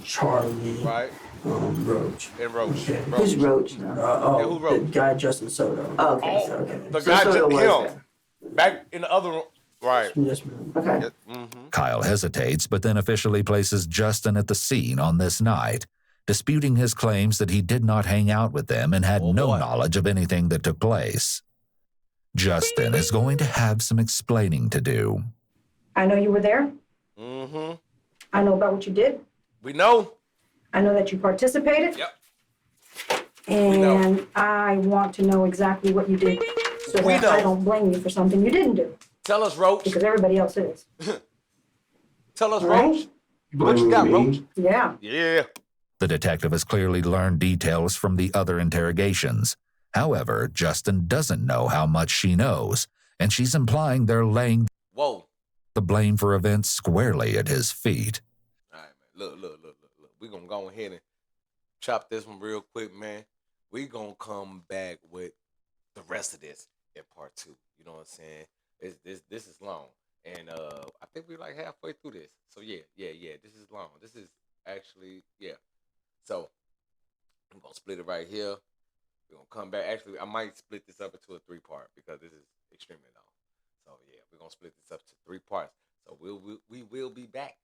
Charlie, Right. Roach. And Roach. Okay. Who's Roach now? Yeah, who The Roach? guy Justin Soto. Oh, okay, Oh, so okay. the So guy Soto just was him. there. Back in the other room. Right. Yes, ma'am. Okay. Mm-hmm. Kyle hesitates, but then officially places Justin at the scene on this night, disputing his claims that he did not hang out with them and had Oh, no boy. knowledge of anything that took place. Justin is going to have some explaining to do. I know you were there. Mm-hmm. I know about what you did. We know. I know that you participated. Yep. And know. I want to know exactly what you did so We that know. I don't blame you for something you didn't do, Tell us, Roach. because everybody else is. Tell us, Right? Roach. What you got, Blaming Roach? me? Yeah. Yeah. The detective has clearly learned details from the other interrogations. However, Justin doesn't know how much she knows, and she's implying they're laying Whoa. the blame for events squarely at his feet. All right, man. Look. We're going to go ahead and chop this one real quick, man. We're going to come back with the rest of this in part 2. You know what I'm saying? This is long. And I think we're like halfway through this. So, yeah. This is long. This is actually, yeah. So, I'm going to split it right here. We're going to come back. Actually, I might split this up into a 3-part because this is extremely long. So, yeah, we're going to split this up to 3 parts. So, we will be back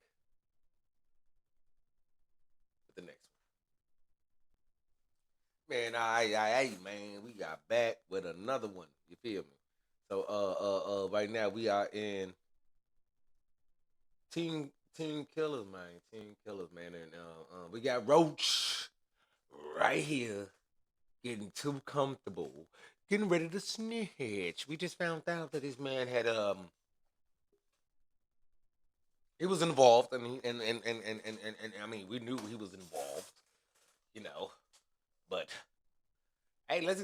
with the next one. Man, man, we got back with another one. You feel me? So, right now we are in Team Killers, man. Team Killers, man. And we got Roach right here getting too comfortable, getting ready to snitch. We just found out that this man had he was involved, and I mean, we knew he was involved, you know, but hey, let's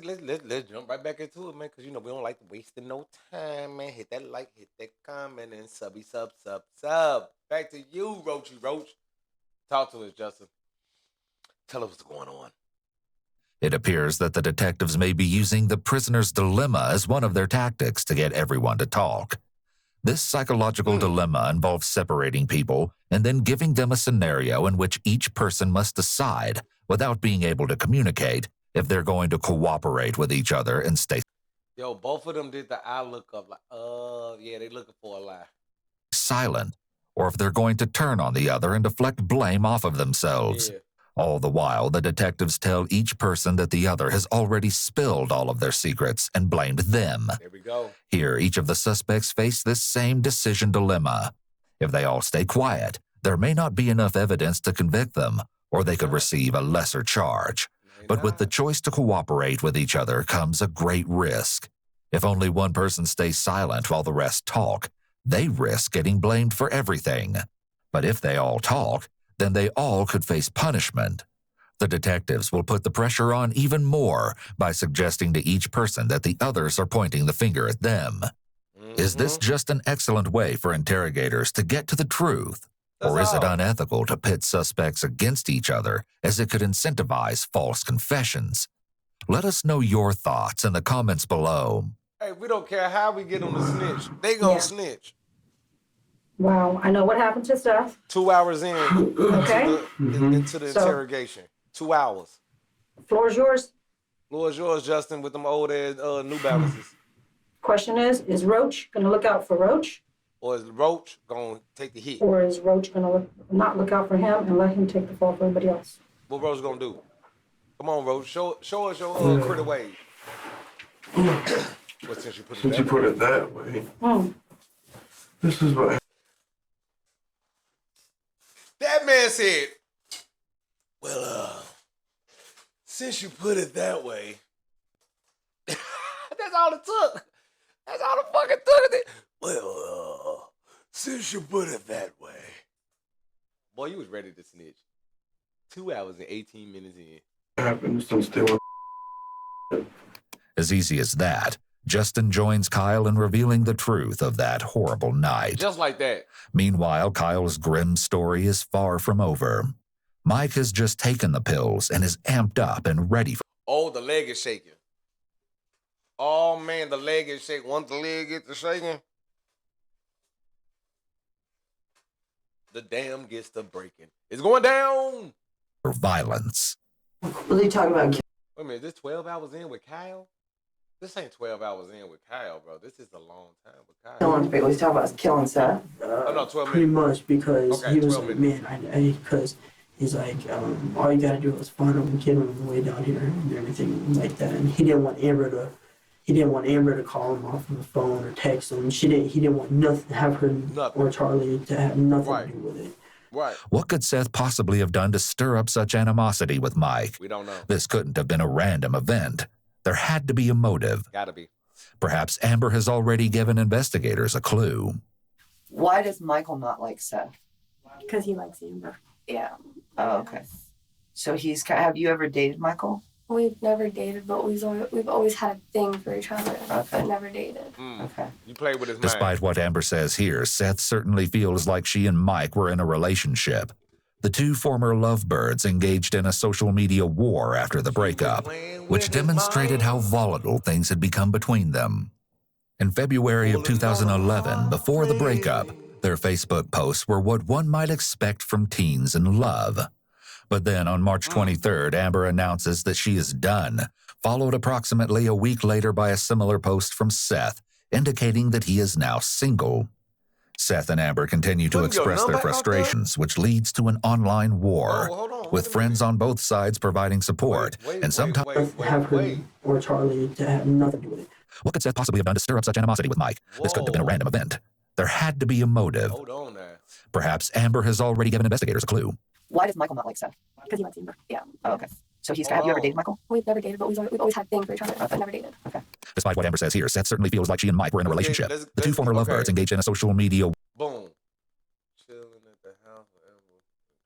jump right back into it, man, because you know we don't like wasting no time, man. Hit that like, hit that comment, and sub. Back to you, Roachy Roach. Talk to us, Justin. Tell us what's going on. It appears that the detectives may be using the prisoner's dilemma as one of their tactics to get everyone to talk. This psychological dilemma involves separating people and then giving them a scenario in which each person must decide, without being able to communicate, if they're going to cooperate with each other and stay Yo, both of them did the eye look up like, yeah, they looking for a lie. silent, or if they're going to turn on the other and deflect blame off of themselves. Yeah. All the while, the detectives tell each person that the other has already spilled all of their secrets and blamed them. There we go. Here, each of the suspects face this same decision dilemma. If they all stay quiet, there may not be enough evidence to convict them, or they could receive a lesser charge. But with the choice to cooperate with each other comes a great risk. If only one person stays silent while the rest talk, they risk getting blamed for everything. But if they all talk, then they all could face punishment. The detectives will put the pressure on even more by suggesting to each person that the others are pointing the finger at them. Is this just an excellent way for interrogators to get to the truth? Or is it unethical to pit suspects against each other, as it could incentivize false confessions? Let us know your thoughts in the comments below. Hey, we don't care how we get them to snitch. They gonna snitch. Wow, I know what happened to Seth. 2 hours in Okay. into the So- interrogation. 2 hours. Floor is yours. Floor is yours, Justin, with them old ass New Balances. Question is Roach gonna look out for Roach? Or is Roach gonna take the hit? Or is Roach gonna not look out for him and let him take the fall for everybody else? What Roach gonna do? Come on, Roach. Show us your critter ways. Well, since you put it that way. This is what. That man said, well, since you put it that way, that's all it took. That's all it fucking took. Well, since you put it that way. Boy, you was ready to snitch. 2 hours and 18 minutes in. Happens to still. As easy as that, Justin joins Kyle in revealing the truth of that horrible night. Just like that. Meanwhile, Kyle's grim story is far from over. Mike has just taken the pills and is amped up and ready for. Oh, the leg is shaking. Oh, man, the leg is shaking. Once the leg gets to shaking, the dam gets to breaking. It's going down. violence. What are you talking about? Wait a minute, this 12 hours in with Kyle? This ain't 12 hours in with Kyle, bro. This is a long time with Kyle. Killing people. He's talking about killing Seth. Oh, no, 12 Pretty minutes. much because Okay, he was 12 like, man, because he's like, all you gotta do is find him and get him on the way down here and everything like that. And he didn't want Amber to call him off of the phone or text him. He didn't want nothing to have her or Charlie to have nothing to do with it. Right. What could Seth possibly have done to stir up such animosity with Mike? We don't know. This couldn't have been a random event. There had to be a motive. Gotta be. Perhaps Amber has already given investigators a clue. Why does Michael not like Seth? Because he likes Amber. Yeah. Oh, okay. So have you ever dated Michael? We've never dated, but we've always had a thing for each other, but never dated. Okay. You played with his mind. Despite what Amber says here, Seth certainly feels like she and Mike were in a relationship. The two former lovebirds engaged in a social media war after the breakup, which demonstrated how volatile things had become between them. In February of 2011, before the breakup, their Facebook posts were what one might expect from teens in love. But then on March 23rd, Amber announces that she is done, followed approximately a week later by a similar post from Seth, indicating that he is now single. Seth and Amber continue to express their frustrations, which leads to an online war, with friends on both sides providing support, and sometimes have her or Charlie to have nothing to do with it. What could Seth possibly have done to stir up such animosity with Mike? This couldn't have been a random event. There had to be a motive. Hold on there. Perhaps Amber has already given investigators a clue. Why does Michael not like Seth? Because he likes Amber. Yeah. Oh, okay. So have you ever dated Michael? We've never dated, but we've always had a thing for each other, but never dated. Okay. Despite what Amber says here, Seth certainly feels like she and Mike were in a relationship. The two former okay. lovebirds engaged in a social media. Boom. Chilling at the house forever.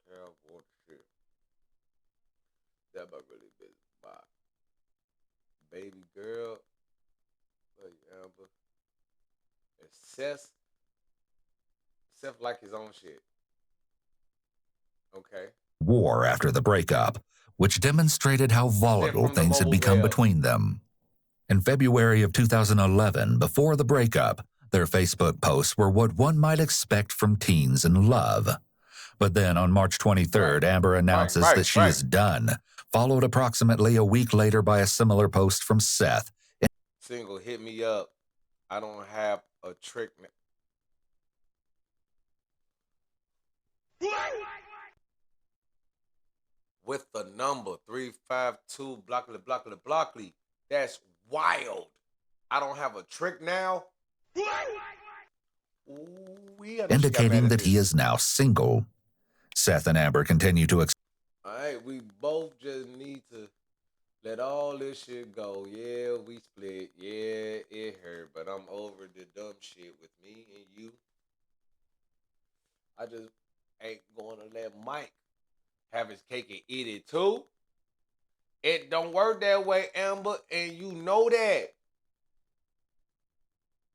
Carol bought shit. That about really big. Bye. Baby girl. Love you, Amber. And Seth like his own shit. Okay. war after the breakup, which demonstrated how volatile from the things had mobile become web. between them. In February of 2011, before the breakup, their Facebook posts were what one might expect from teens in love. But then on March 23rd, Amber announces that she is done, followed approximately a week later by a similar post from Seth. Single, hit me up. I don't have a trick. With the number 352 blockly. That's wild. I don't have a trick now. Indicating that he is now single. Seth and Amber continue to All right, we both just need to let all this shit go. Yeah, we split. Yeah, it hurt, but I'm over the dumb shit with me and you. I just ain't going to let Mike have his cake and eat it too. It don't work that way, Amber, and you know that.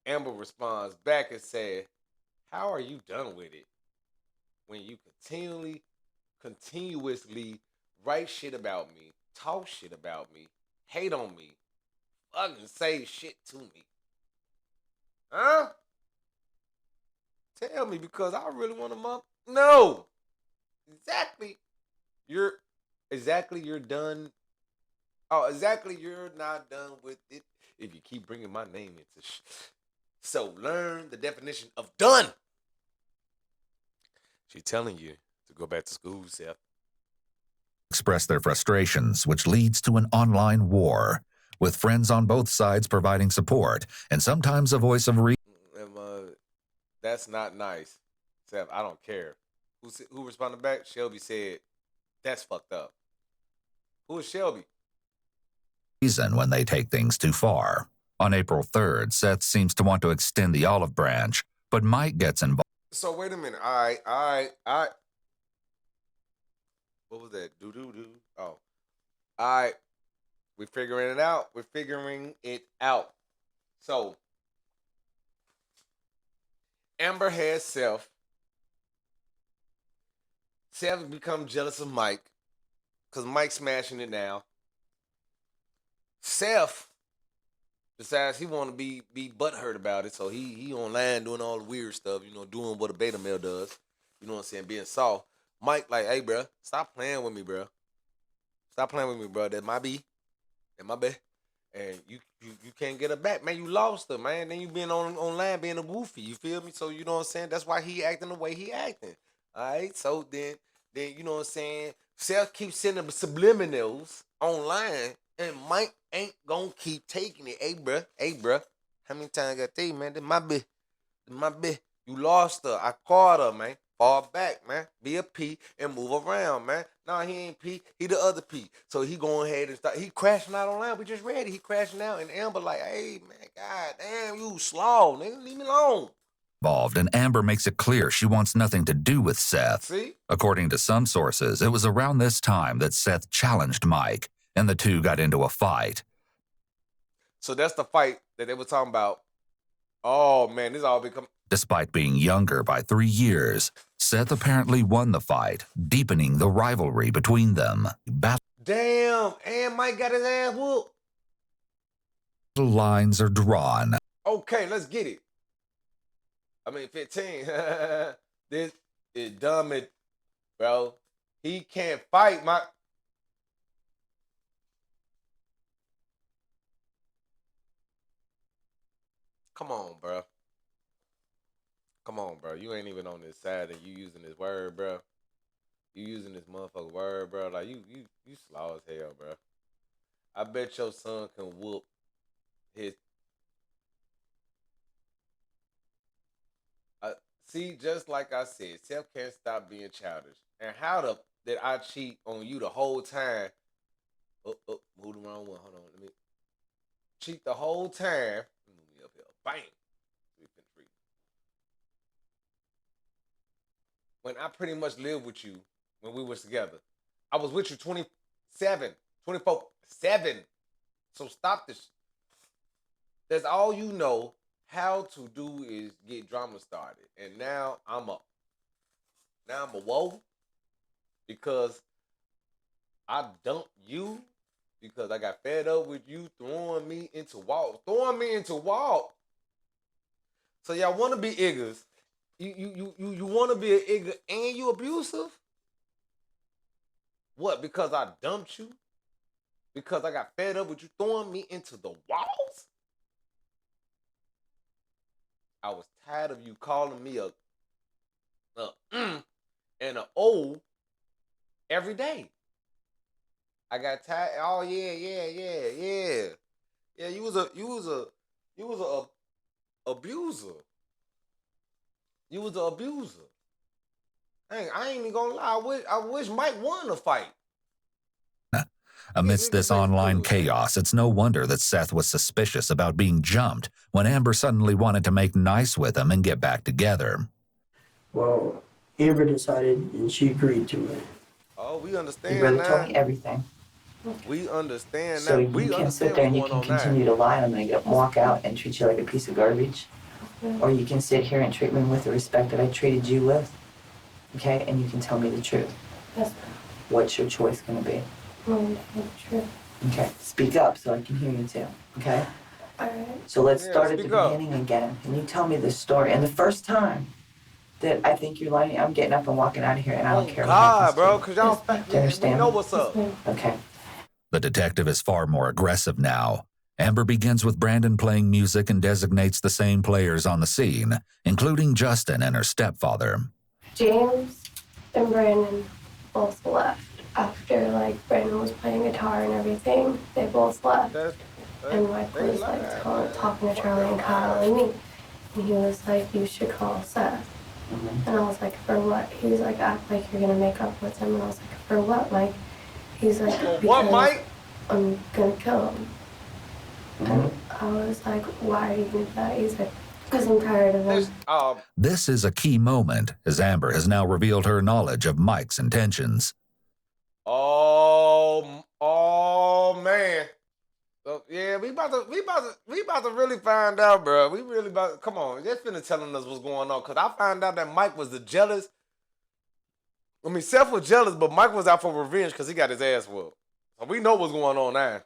Amber responds back and said, how are you done with it when you continuously write shit about me, talk shit about me, hate on me, fucking say shit to me? Huh? Tell me, because I really want to No. Exactly. You're done. Oh, exactly. You're not done with it if you keep bringing my name into So learn the definition of done. She's telling you to go back to school, Seth. express their frustrations, which leads to an online war, with friends on both sides providing support and sometimes a voice of reason. That's not nice, Seth. I don't care. Who responded back? Shelby said, that's fucked up. Who is Shelby? When they take things too far. On April 3rd, Seth seems to want to extend the olive branch, but Mike gets involved. So wait a minute. All right. What was that? Do. Oh. All right. We're figuring it out. So Amber has Seth. Seth become jealous of Mike because Mike's smashing it now. Seth decides he want to be butthurt about it, so he online doing all the weird stuff, doing what a beta male does. You know what I'm saying? Being soft. Mike like, hey, bro, stop playing with me, bro. Stop playing with me, bro. That my B. That my B. And you can't get her back, man. You lost her, man. Then you been online being a goofy. You feel me? So you know what I'm saying? That's why he acting the way he acting. All right. So then you know what I'm saying? Seth keeps sending subliminals online, and Mike ain't gonna keep taking it. Hey, bruh. How many times I gotta tell you, man? That my B. You lost her. I caught her, man. Fall back, man. Be a P and move around, man. Nah, he ain't P. He the other P. So he going ahead and start. He crashing out online. We just read it. He crashing out. And Amber like, hey, man, god damn, you slow, nigga. Leave me alone. Involved, and Amber makes it clear she wants nothing to do with Seth. See? According to some sources, it was around this time that Seth challenged Mike, and the two got into a fight. So that's the fight that they were talking about. Oh, man, this all become... Despite being younger by 3 years, Seth apparently won the fight, deepening the rivalry between them. Damn, and Mike got his ass whooped. Lines are drawn. Okay, let's get it. 15. This is dumb, bro. He can't fight, my... Come on, bro. You ain't even on this side and you using this word, bro. You using this motherfucker word, bro. Like, you slow as hell, bro. I bet your son can whoop his... See, just like I said, Seth can't stop being childish. And how did I cheat on you the whole time? Move the wrong one. Hold on, let me... Cheat the whole time. Move me up here. Bang. When I pretty much lived with you when we was together. I was with you 24/7. So stop this. That's all you know how to do is get drama started. And now I'm a whoa. because I dumped you because I got fed up with you throwing me into walls. So y'all want to be iggers. You want to be an igger and you abusive? What, because I dumped you? Because I got fed up with you throwing me into the walls? I was tired of you calling me a and a O every day. I got tired. Oh yeah. Yeah, you was a abuser. You was an abuser. I ain't even gonna lie. I wish Mike won the fight. Amidst this online chaos, it's no wonder that Seth was suspicious about being jumped when Amber suddenly wanted to make nice with him and get back together. Well, Amber decided and she agreed to it. Oh, we Your understand brother now. told me everything. We understand So now. you We can sit understand there and you what's can going on now. continue to lie and make it walk out and treat you like a piece of garbage. Or you can sit here and treat me with the respect that I treated you with. Okay? And you can tell me the truth. Yes, What's your choice gonna be? Mom, true. Okay. Speak up so I can hear you too. Okay? Alright. So let's Yeah, start at the speak up. beginning again. And you tell me the story. And the first time that I think you're lying, I'm getting up and walking out of here and I don't care what God, happens bro, to because y'all Do you understand? we know what's up. you. Okay. The detective is far more aggressive now. Amber begins with Brandon playing music and designates the same players on the scene, including Justin and her stepfather. James and Brandon both left. After, like, Brandon was playing guitar and everything, they both left. And Mike was, like, talking to Charlie and Kyle and me. And he was like, you should call Seth. And I was like, for what? He was like, act like you're gonna make up with him. And I was like, for what, Mike? He's like, What, because Mike? I'm gonna kill him. And I was like, why are you gonna do that? He's like, because I'm tired of him. This is a key moment, as Amber has now revealed her knowledge of Mike's intentions. Oh man. So, yeah, we about to really find out, bro. We really about come on, they're finna telling us what's going on. Cause I found out that Mike was the jealous. I mean, Seth was jealous, but Mike was out for revenge because he got his ass whooped. So we know what's going on now.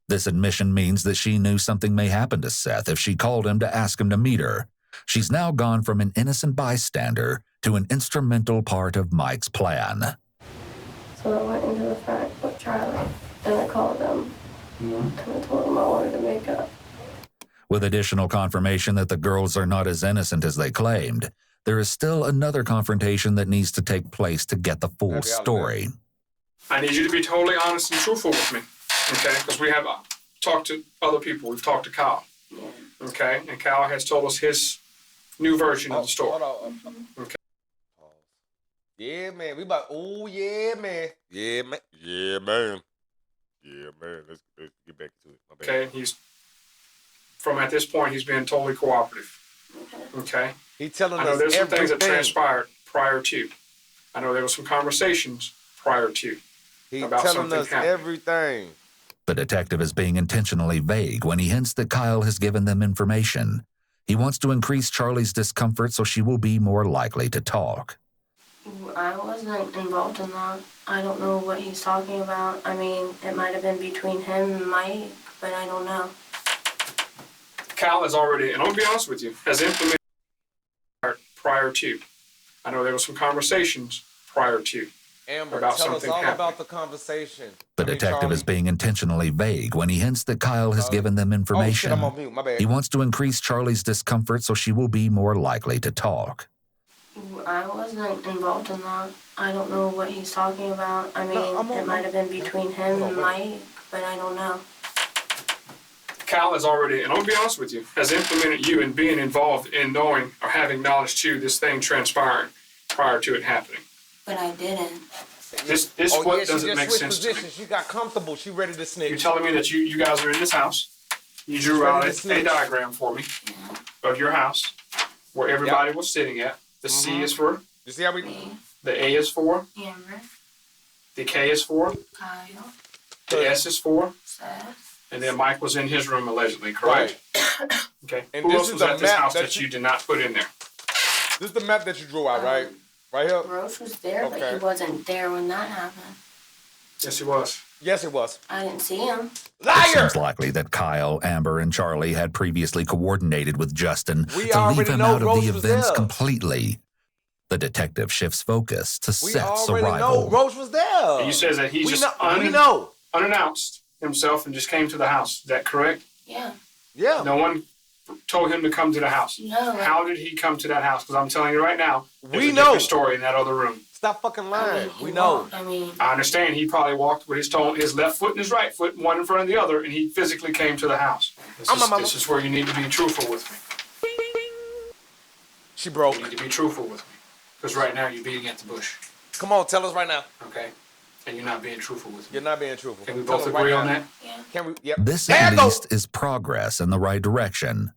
This admission means that she knew something may happen to Seth if she called him to ask him to meet her. She's now gone from an innocent bystander to an instrumental part of Mike's plan. So I went into the front with Charlie and I called him. And I told him I wanted to make up. With additional confirmation that the girls are not as innocent as they claimed, there is still another confrontation that needs to take place to get the full story. I need you to be totally honest and truthful with me, okay? Because we have talked to other people. We've talked to Kyle, okay? And Kyle has told us his new version of the story. Okay. Yeah, man. We about. Oh, yeah, man. Yeah, man. Yeah, man. Yeah, man. Let's get back to it. My bad. Okay, at this point, he's being totally cooperative. Okay? He telling I know us there's some things that everything. transpired prior to. I know there were some conversations prior to. He's about telling something us happening. everything. The detective is being intentionally vague when he hints that Kyle has given them information. He wants to increase Charlie's discomfort so she will be more likely to talk. I wasn't involved in that. I don't know what he's talking about. I mean, it might have been between him and Mike, but I don't know. Cal has already, and I'll be honest with you, has implemented prior to. I know there were some conversations prior to. Amber, about tell us something all happening. about the conversation. The detective is being intentionally vague when he hints that Kyle has given them information. I'm on mute. My bad. He wants to increase Charlie's discomfort so she will be more likely to talk. I wasn't involved in that. I don't know what he's talking about. I mean, it might have been between him and Mike, but I don't know. Cal has already, and I'll be honest with you, has implemented you in being involved in knowing or having knowledge to this thing transpiring prior to it happening. But I didn't. This yeah, what she doesn't just make switched sense to me. positions. She got comfortable. She ready to snitch. You're telling me that you guys are in this house. You drew out a diagram for me of your house where everybody was sitting at. The C is for, You see how we? the A is for, Amber, the K is for, Kyle, the S is for, Seth. and then Mike was in his room allegedly, correct? Okay. And Who this else is was a at this map house that that you did not put in there? This is the map that you drew out, right? Right here. Roach was there, but Okay. he wasn't there when that happened. Yes, he was. Yes, it was. I didn't see him. It Liar! seems likely that Kyle, Amber, and Charlie had previously coordinated with Justin We to leave already him know out of Roach the was events there. completely. The detective shifts focus to We Seth's already arrival. know Roach was there. And you says that he we just know, we know. unannounced himself and just came to the house. Is that correct? Yeah. Yeah. No one told him to come to the house. No. How did he come to that house? Because I'm telling you right now, there's We a know. different story in that other room. Stop fucking I lying. mean, he We know. walked. I mean, I understand he probably walked with his left foot and his right foot, one in front of the other, and he physically came to the house. This is where you need to be truthful with me. She broke. You need to be truthful with me. Because right now you're beating at the bush. Come on, tell us right now. Okay? And you're not being truthful with me. You're not being truthful. Can we Tell both us agree right on now. that? yeah. Can we? Yep. This There at you go. least is progress in the right direction.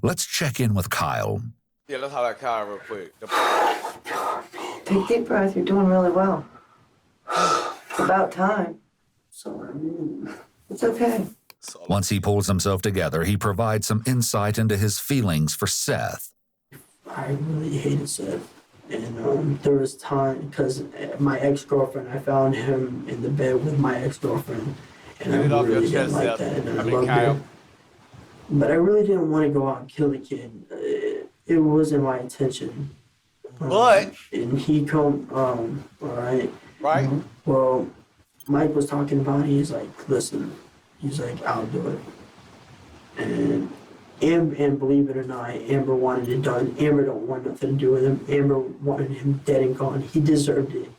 Let's check in with Kyle. Yeah, let's holler at Kyle real quick. Take a deep breath. You're doing really well. It's about time. Sorry. It's okay. Once he pulls himself together, he provides some insight into his feelings for Seth. I really hated Seth. And there was time, because my ex-girlfriend, I found him in the bed with my ex-girlfriend. And Get I it off your really didn't chest, like Seth. that. And I mean, loved Kyle. it. But I really didn't want to go out and kill the kid. It wasn't my intention. But And he come, all right. right? Well, Mike was talking about it. He's like, listen, he's like, I'll do it. And believe it or not, Amber wanted it done. Amber don't want nothing to do with him. Amber wanted him dead and gone. He deserved it.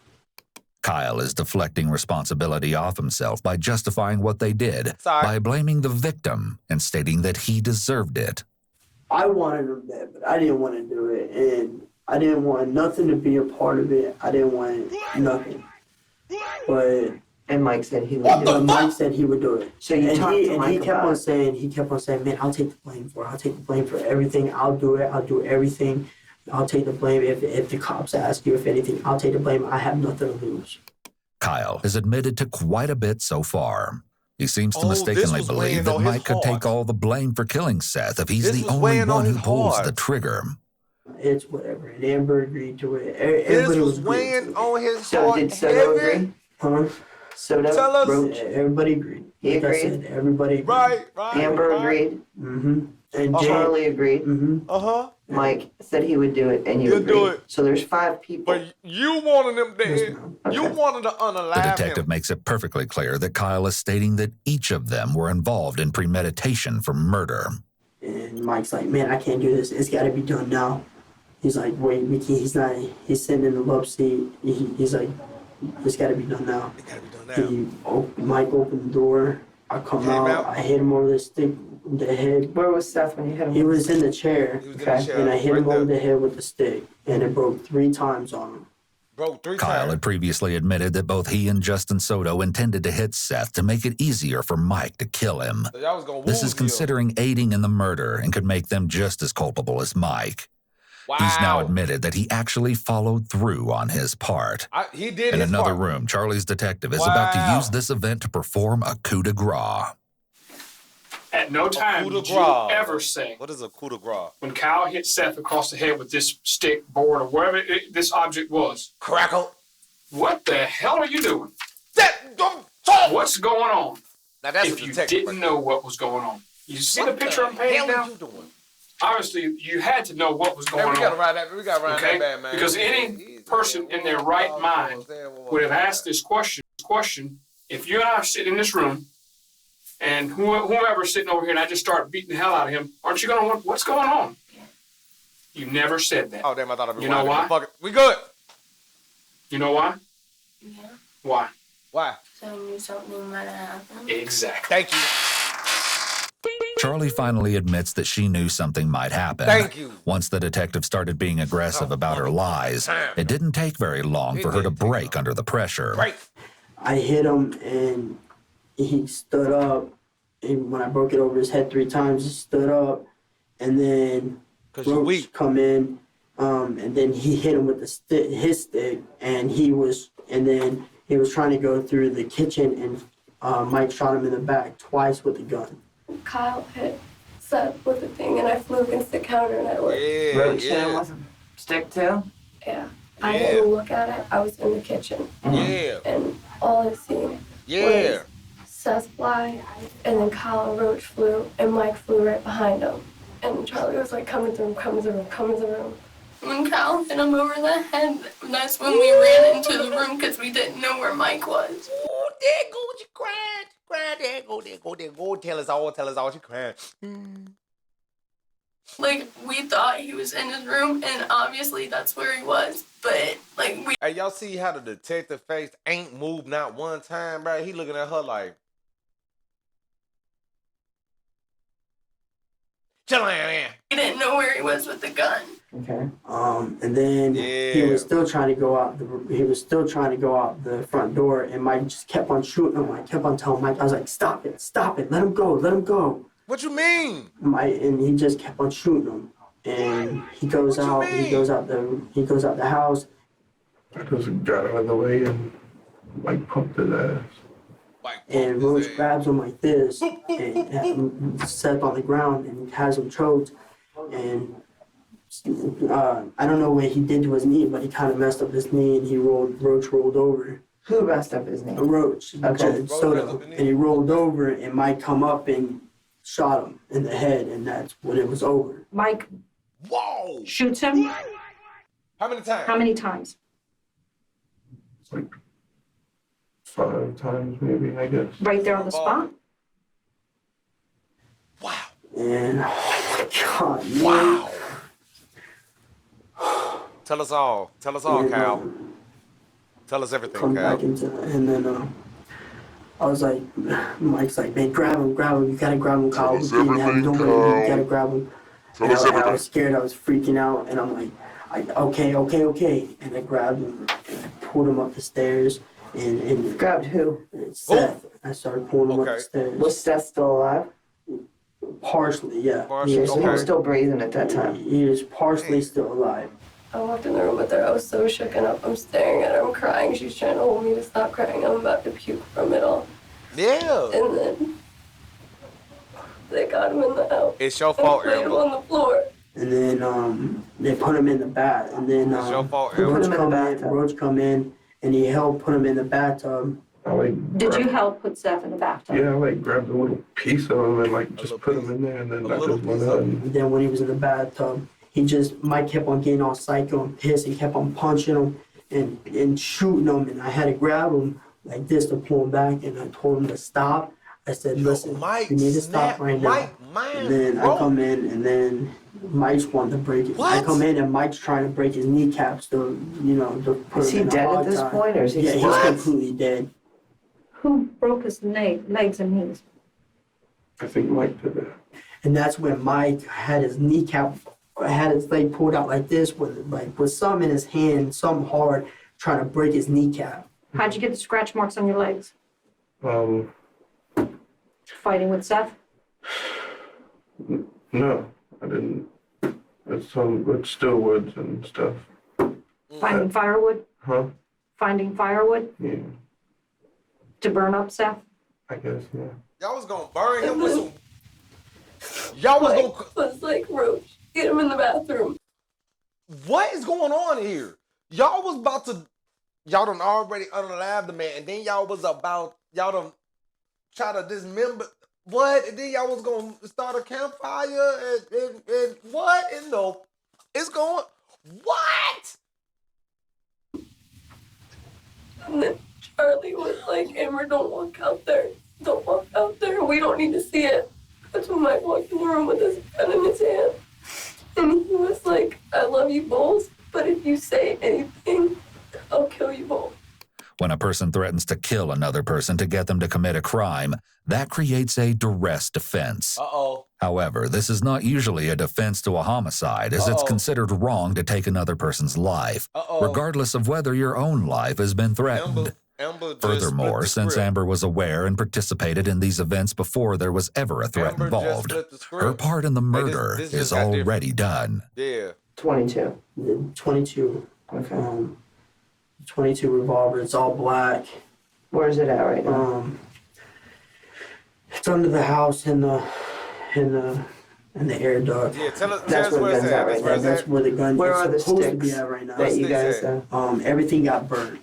Kyle is deflecting responsibility off himself by justifying what they did Sorry. by blaming the victim and stating that he deserved it. I wanted him dead, but I didn't want to do it. And I didn't want nothing to be a part of it. I didn't want nothing. But And Mike said he would do it. Mike said he would do it. So you talked to he Mike kept about on it. saying, man, I'll take the blame for it. I'll take the blame for everything. I'll do it. I'll do everything. I'll take the blame. If the cops ask you if anything, I'll take the blame. I have nothing to lose. Kyle has admitted to quite a bit so far. He seems to Oh, this mistakenly was believe weighing that on his Mike could heart. take all the blame for killing Seth if he's This the was only weighing on one who his pulls heart. the trigger. It's whatever. And Amber agreed to it. This Everybody was agreeing weighing to it. on his So heart. did Soto heavy. agree? Huh? Soto? Tell us. Roach? Everybody agreed. He Like I agreed? said, everybody agreed. Right. Amber right. agreed. Mm-hmm. And Jay. Charlie agreed. Mm-hmm. Uh-huh. Mike said he would do it, and you He'll agreed. do it. So there's 5 people. But you wanted him Yes, dead. ma'am. You Okay. wanted to unalive The detective him. makes it perfectly clear that Kyle is stating that each of them were involved in premeditation for murder. And Mike's like, man, I can't do this. It's got to be done now. He's like, wait, Mickey, he's not. He's sitting in the love seat. He's like, it's got to be done now. It gotta be done now. Mike opened the door. I come Came out. out? I hit him over the stick, the head. Where was Seth when you hit him? He was in the chair, He was in the Okay. chair. and I hit right him over there. the head with the stick, and it broke 3 times on him. Broke 3 Kyle times. had previously admitted that both he and Justin Soto intended to hit Seth to make it easier for Mike to kill him. So y'all was gonna This wound is him. considering aiding in the murder and could make them just as culpable as Mike. Wow. He's now admitted that he actually followed through on his part. He did In his another part. room, Charlie's detective is about to Wow. use this event to perform a coup de grace. At no time coup de did you grace. ever say, What is a coup de grace? when Kyle hit Seth across the head with this stick, board, or wherever this object was, Crackle. what the hell are you doing? That don't talk. What's going on? Now that's If a you detective. didn't know what was going on. You see the What picture I'm hell painting are now? you doing? Obviously, you had to know what was Hey, going we gotta on. ride that. We gotta ride Okay? that bad, man. Because any person in their right mind would have asked this question. If you and I are sitting in this room, and whoever's sitting over here, and I just start beating the hell out of him, aren't you gonna want what's going on? You never said that. Oh damn! I thought I'd be. You know why? Fuck it. We good. You know why? Yeah. Why? Why? So I knew something might have happened. Exactly. Thank you. Charlie finally admits that she knew something might happen. Thank you. Once the detective started being aggressive about her lies, it didn't take very long for her to break under the pressure. Great. I hit him, and he stood up. And when I broke it over his head 3 times, he stood up. And then Cause you Roach weak. come in, and then he hit him with the stick, his stick, and then he was trying to go through the kitchen, and Mike shot him in the back twice with a gun. Kyle hit Seth with the thing, and I flew against the counter, and I looked. Yeah. Roach hit him Yeah. with a stick too? Yeah. I didn't look at it. I was in the kitchen. Yeah. And all I seen Yeah. was Seth fly, and then Kyle and Roach flew, and Mike flew right behind him. And Charlie was like, come to the room, come to the room, come to the room. When Kyle hit him over the head, that's when we ran into the room because we didn't know where Mike was. Oh, there go, you crying. There go. Tell us all, she crying. Like, we thought he was in his room, and obviously that's where he was. But, like, we... Hey, y'all see how the detective face ain't moved not one time, bro? He looking at her like... Chill out, man. We didn't know where he was with the gun. Okay. And then he was still trying to go out. He was still trying to go out the front door, and Mike just kept on shooting him. I kept on telling Mike, I was like, "Stop it! Let him go! Let him go!" What you mean? And he just kept on shooting him. And he goes out. He goes out the house. I just got out of the way and like pumped his ass. And Roach grabs him like this and has him set on the ground and has him choked. And I don't know what he did to his knee, but he kind of messed up his knee, and Roach rolled over. Who messed up his knee? Roach, Okay. Soto, and he rolled over, and Mike come up and shot him in the head, and that's when it was over. Mike shoots him. How many times? How many times? It's like 5 times maybe, I guess. Right there on the spot? And oh my God, man. Wow. Tell us all, And, Kyle. Tell us everything, Come Kyle. back into, and then I was like, Mike's like, man, grab him, you gotta grab him, Kyle. Tell us everything, You Kyle. gotta grab him. Tell And us I everything. was scared, I was freaking out, and I'm like, okay. And I grabbed him, and I pulled him up the stairs, and Grabbed who? Seth. I started pulling him up Okay. the stairs. Was Seth still alive? Partially, yeah. Partially, He was, So he was still breathing at that time. he was partially still alive. I walked in the room with her. I was so shooken up. I'm staring at her. I'm crying. She's trying to hold me to stop crying. I'm about to puke from it all. Yeah. And then they got him in the house. It's your and fault, put him Amber. on the floor. And then they put him in the bath, and then It's your fault, Who put Amber. him in the bathtub? Roach come in, and he helped put him in the bathtub. I like Did you grabbed- help put Seth in the bathtub? Yeah, I like grabbed a little piece of him and like just put him in there, and then I just went out and And then when he was in the bathtub, Mike kept on getting all psycho and pissed. He kept on punching him and shooting him, and I had to grab him like this to pull him back, and I told him to stop. I said, listen, Mike, you need to stop snap. right now. Mike, man, And then bro. I come in, and then Mike's wanting to break it. I What? come in, and Mike's trying to break his kneecaps to put Is him he in a dead hog at this tie. point, or is he Yeah, still? he's completely dead. Who broke his legs and knees? I think Mike did that. And that's when Mike had his leg pulled out like this with some in his hand, some hard, trying to break his kneecap. How'd you get the scratch marks on your legs? Fighting with Seth? No, I didn't. It's with still woods and stuff. Finding firewood? Huh? Finding firewood Yeah, to burn up Seth? I guess, yeah. Y'all was gonna burn him with some. Y'all was gonna. Was like, Roach, get him in the bathroom. What is going on here? Y'all was about to. Y'all done already unalived the man, and then y'all done try to dismember. What? And then y'all was gonna start a campfire and what in the? It's going. What? And then Charlie was like, Amber, don't walk out there. Don't walk out there. We don't need to see it. That's when Mike walked in the room with his gun in his hand. And he was like, I love you both, but if you say anything, I'll kill you both. When a person threatens to kill another person to get them to commit a crime, that creates a duress defense. Uh-oh. However, this is not usually a defense to a homicide, as it's considered wrong to take another person's life, regardless of whether your own life has been threatened. Amber just Furthermore, split the since script. Amber was aware and participated in these events before there was ever a threat Amber just involved, split the script. her part in the Hey, this- murder this is just got different. already done. Yeah. 22. 22. Okay. 22 revolver. It's all black. Where's it at right now? It's under the house in the and the air duct. Yeah, tell us That's where where the it's gun's at. at right now. That's where the gun Where are the is supposed to sticks be at right now. that you Sticks guys at. Everything got burned.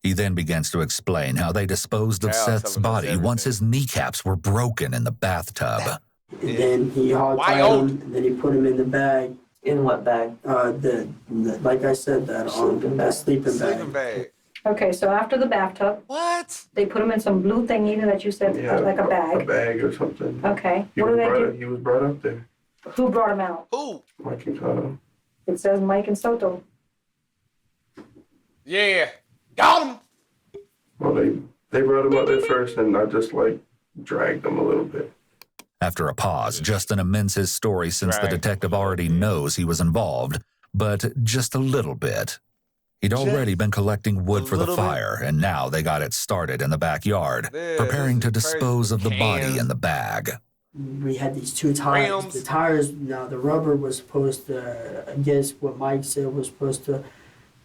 He then begins to explain how they disposed of Cal Seth's telling us body once everything. his kneecaps were broken in the bathtub. And then he hog Why tied old? him, and then he put him in the bag. In what bag? The like I said, that Sleeping that bag. sleeping bag. Sleeping bag. Okay, so after the bathtub, What? they put him in some blue thingy that you said, Yeah, like a A bag. bag or something. Okay, He what do was they brought do? up, he was brought up there. Who brought him out? Who? Mike and Kyle. It says Mike and Soto. Yeah. Got him. Well, they brought him up there first, and I just like dragged him a little bit. After a pause, Justin amends his story since the Right. detective already knows he was involved, but just a little bit. He'd already been collecting wood a for the little bit? fire, and now they got it started in the backyard, Yeah, preparing to this is crazy. dispose of the body Cans. in the bag. We had these two tires. Rims. The tires, now the rubber was supposed to, I guess what Mike said was supposed to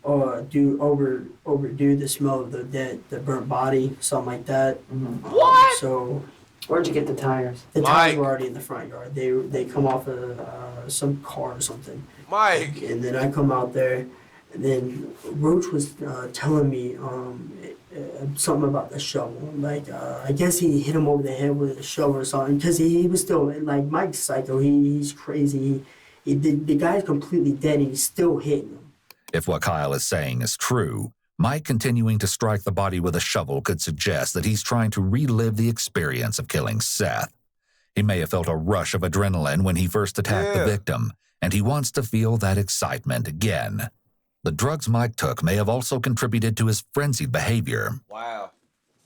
overdo the smell of the burnt body, something like that. What? So Where'd you get the tires? the tires Mike. were already in the front yard. They come off of some car or something. Mike. And then I come out there, and then Roach was telling me something about the shovel. Like, I guess he hit him over the head with a shovel or something, because he was still, like, Mike's psycho. He's crazy. The guy's completely dead, and he's still hitting him. If what Kyle is saying is true, Mike continuing to strike the body with a shovel could suggest that he's trying to relive the experience of killing Seth. He may have felt a rush of adrenaline when he first attacked the Yeah. victim, and he wants to feel that excitement again. The drugs Mike took may have also contributed to his frenzied behavior. Wow.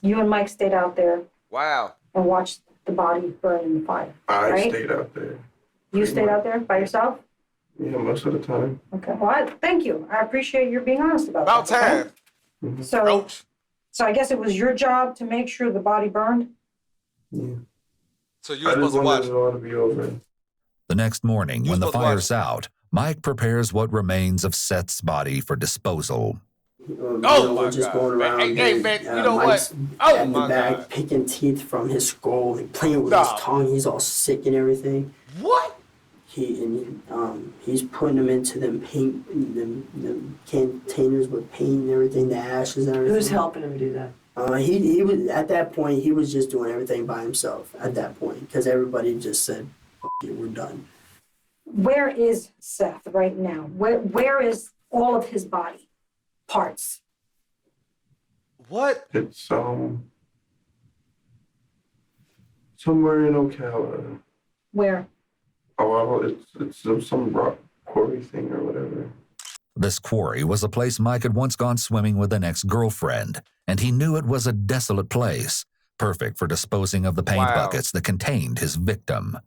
You and Mike stayed out there Wow. and watched the body burn in the fire, I right? stayed out there. You stayed out there by yourself? Yeah, most of the time. Okay, well, thank you. I appreciate your being honest about About that. okay? time. So, Roach. so I guess it was your job to make sure the body burned? Yeah. So you were I supposed just to wanted watch. it all to be over. The next morning, You when the supposed to watch. fire's out, Mike prepares what remains of Seth's body for disposal. Oh, we're my just God. going Man, around. hey, and, man, you know Mike's what? Oh, in the my bag, God. picking teeth from his skull and playing with Stop. his tongue. He's all sick and everything. What? He's putting them into them paint, them containers with paint and everything, the ashes and everything. Who's helping him do that? He was at that point. He was just doing everything by himself at that point because everybody just said, "F it, we're done." Where is Seth right now? Where is all of his body parts? What? It's somewhere in Ocala. Where? Oh, well, it's some rock quarry thing or whatever. This quarry was a place Mike had once gone swimming with an ex-girlfriend, and he knew it was a desolate place, perfect for disposing of the paint Wow. buckets that contained his victim.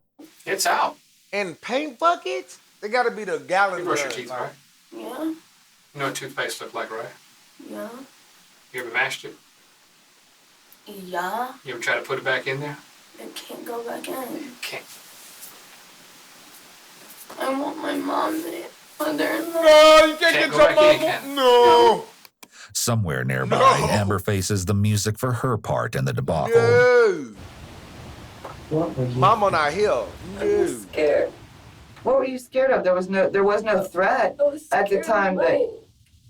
It's out. And paint buckets? They gotta be the gallon. You brush your ones, teeth, like- right? Yeah, You know what toothpaste look like, right? yeah, You ever mashed it? yeah. You ever try to put it back in there? It can't go back in. Can't. I want my mom there. Mother-in-law. No, you can't Can't get go your back in, mama. can it? No. Somewhere nearby, No. Amber faces the music for her part in the debacle. No. What were you? Mama not here. I'm No. scared. What were you scared of? There was no threat I was at the scared time of Mike.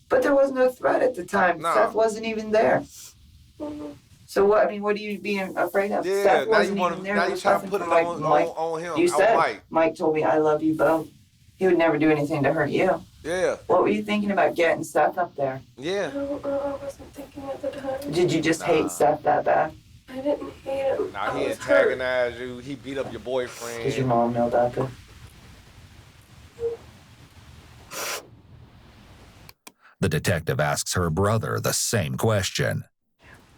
but there was no threat at the time. No. Seth wasn't even there. Mhm. So what? I mean, what are you being afraid of? Yeah, Seth now you wasn't want even to there. now There you was trying to nothing put it for Mike. on him. You on said Mike. Mike told me I love you both. He would never do anything to hurt you. Yeah, What were you thinking about getting Seth up there? yeah. I don't know. I wasn't thinking at the time. Did you just Nah. hate Seth that bad? I didn't hate him. Now I he was hurt. antagonized you. He beat up your Because your boyfriend. mom know about that? The detective asks her brother the same question.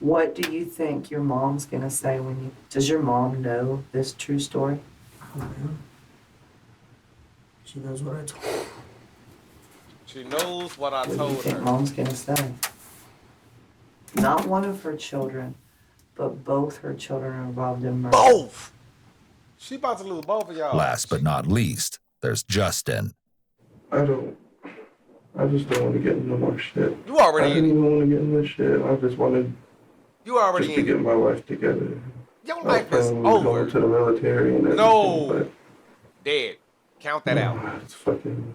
What do you think your mom's gonna say when you? Does your mom know this true story? Oh, yeah. She knows what I told her. She knows what I What do you told think her. mom's gonna say? Not one of her children, but both her children are involved in murder. Both. She about to lose both of y'all. Last but not least, there's Justin. I just don't want to get into more shit. You I already didn't in. even want to get in this shit. I just wanted You already just to in. get my life together. Your I was life is planning on over. going to the military and everything, No. but Dead. Count that out. It's fucking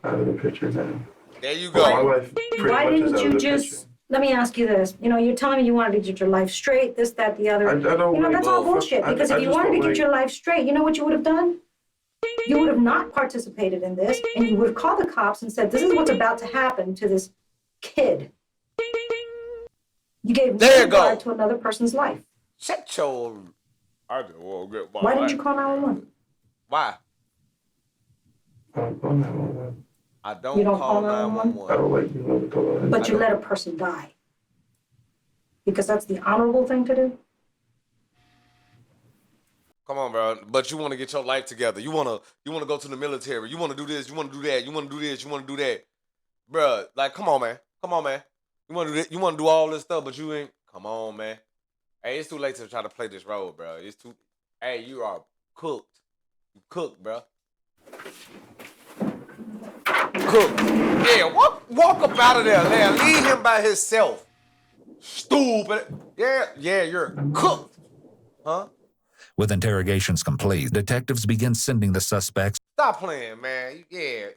out of the picture now. There you My go. life pretty Why much is didn't out you of the just, picture. let me ask you this, you know, you're telling me you wanted to get your life straight, this, that, the other. I don't You know, like, that's all well, bullshit, because if you just wanted to don't get like- your life straight, you know what you would have done? You would have not participated in this, and you would have called the cops and said, this is what's about to happen to this kid. You gave There no you go. regard to another person's life. Shut your. I just want to get my Why didn't life. you call 911? Why? I don't call 911. I don't You don't call call 911? 911. I don't like being able to call it. But you let a person die. Because that's the honorable thing to do. Come on, bro. But you want to get your life together. You want to go to the military. You want to do this. You want to do that. You want to do this. You want to do that. Bro, like, come on, man. Come on, man. You want to do this, you want to do all this stuff, but you ain't. Come on, man. Hey, it's too late to try to play this role, bro. It's too. Hey, you are cooked. You cooked, bro. Cooked. Yeah, walk up out of there, man. Leave him by himself. Stupid. Yeah, you're cooked. Huh? With interrogations complete, detectives begin sending the suspects Stop playing, man. Yeah.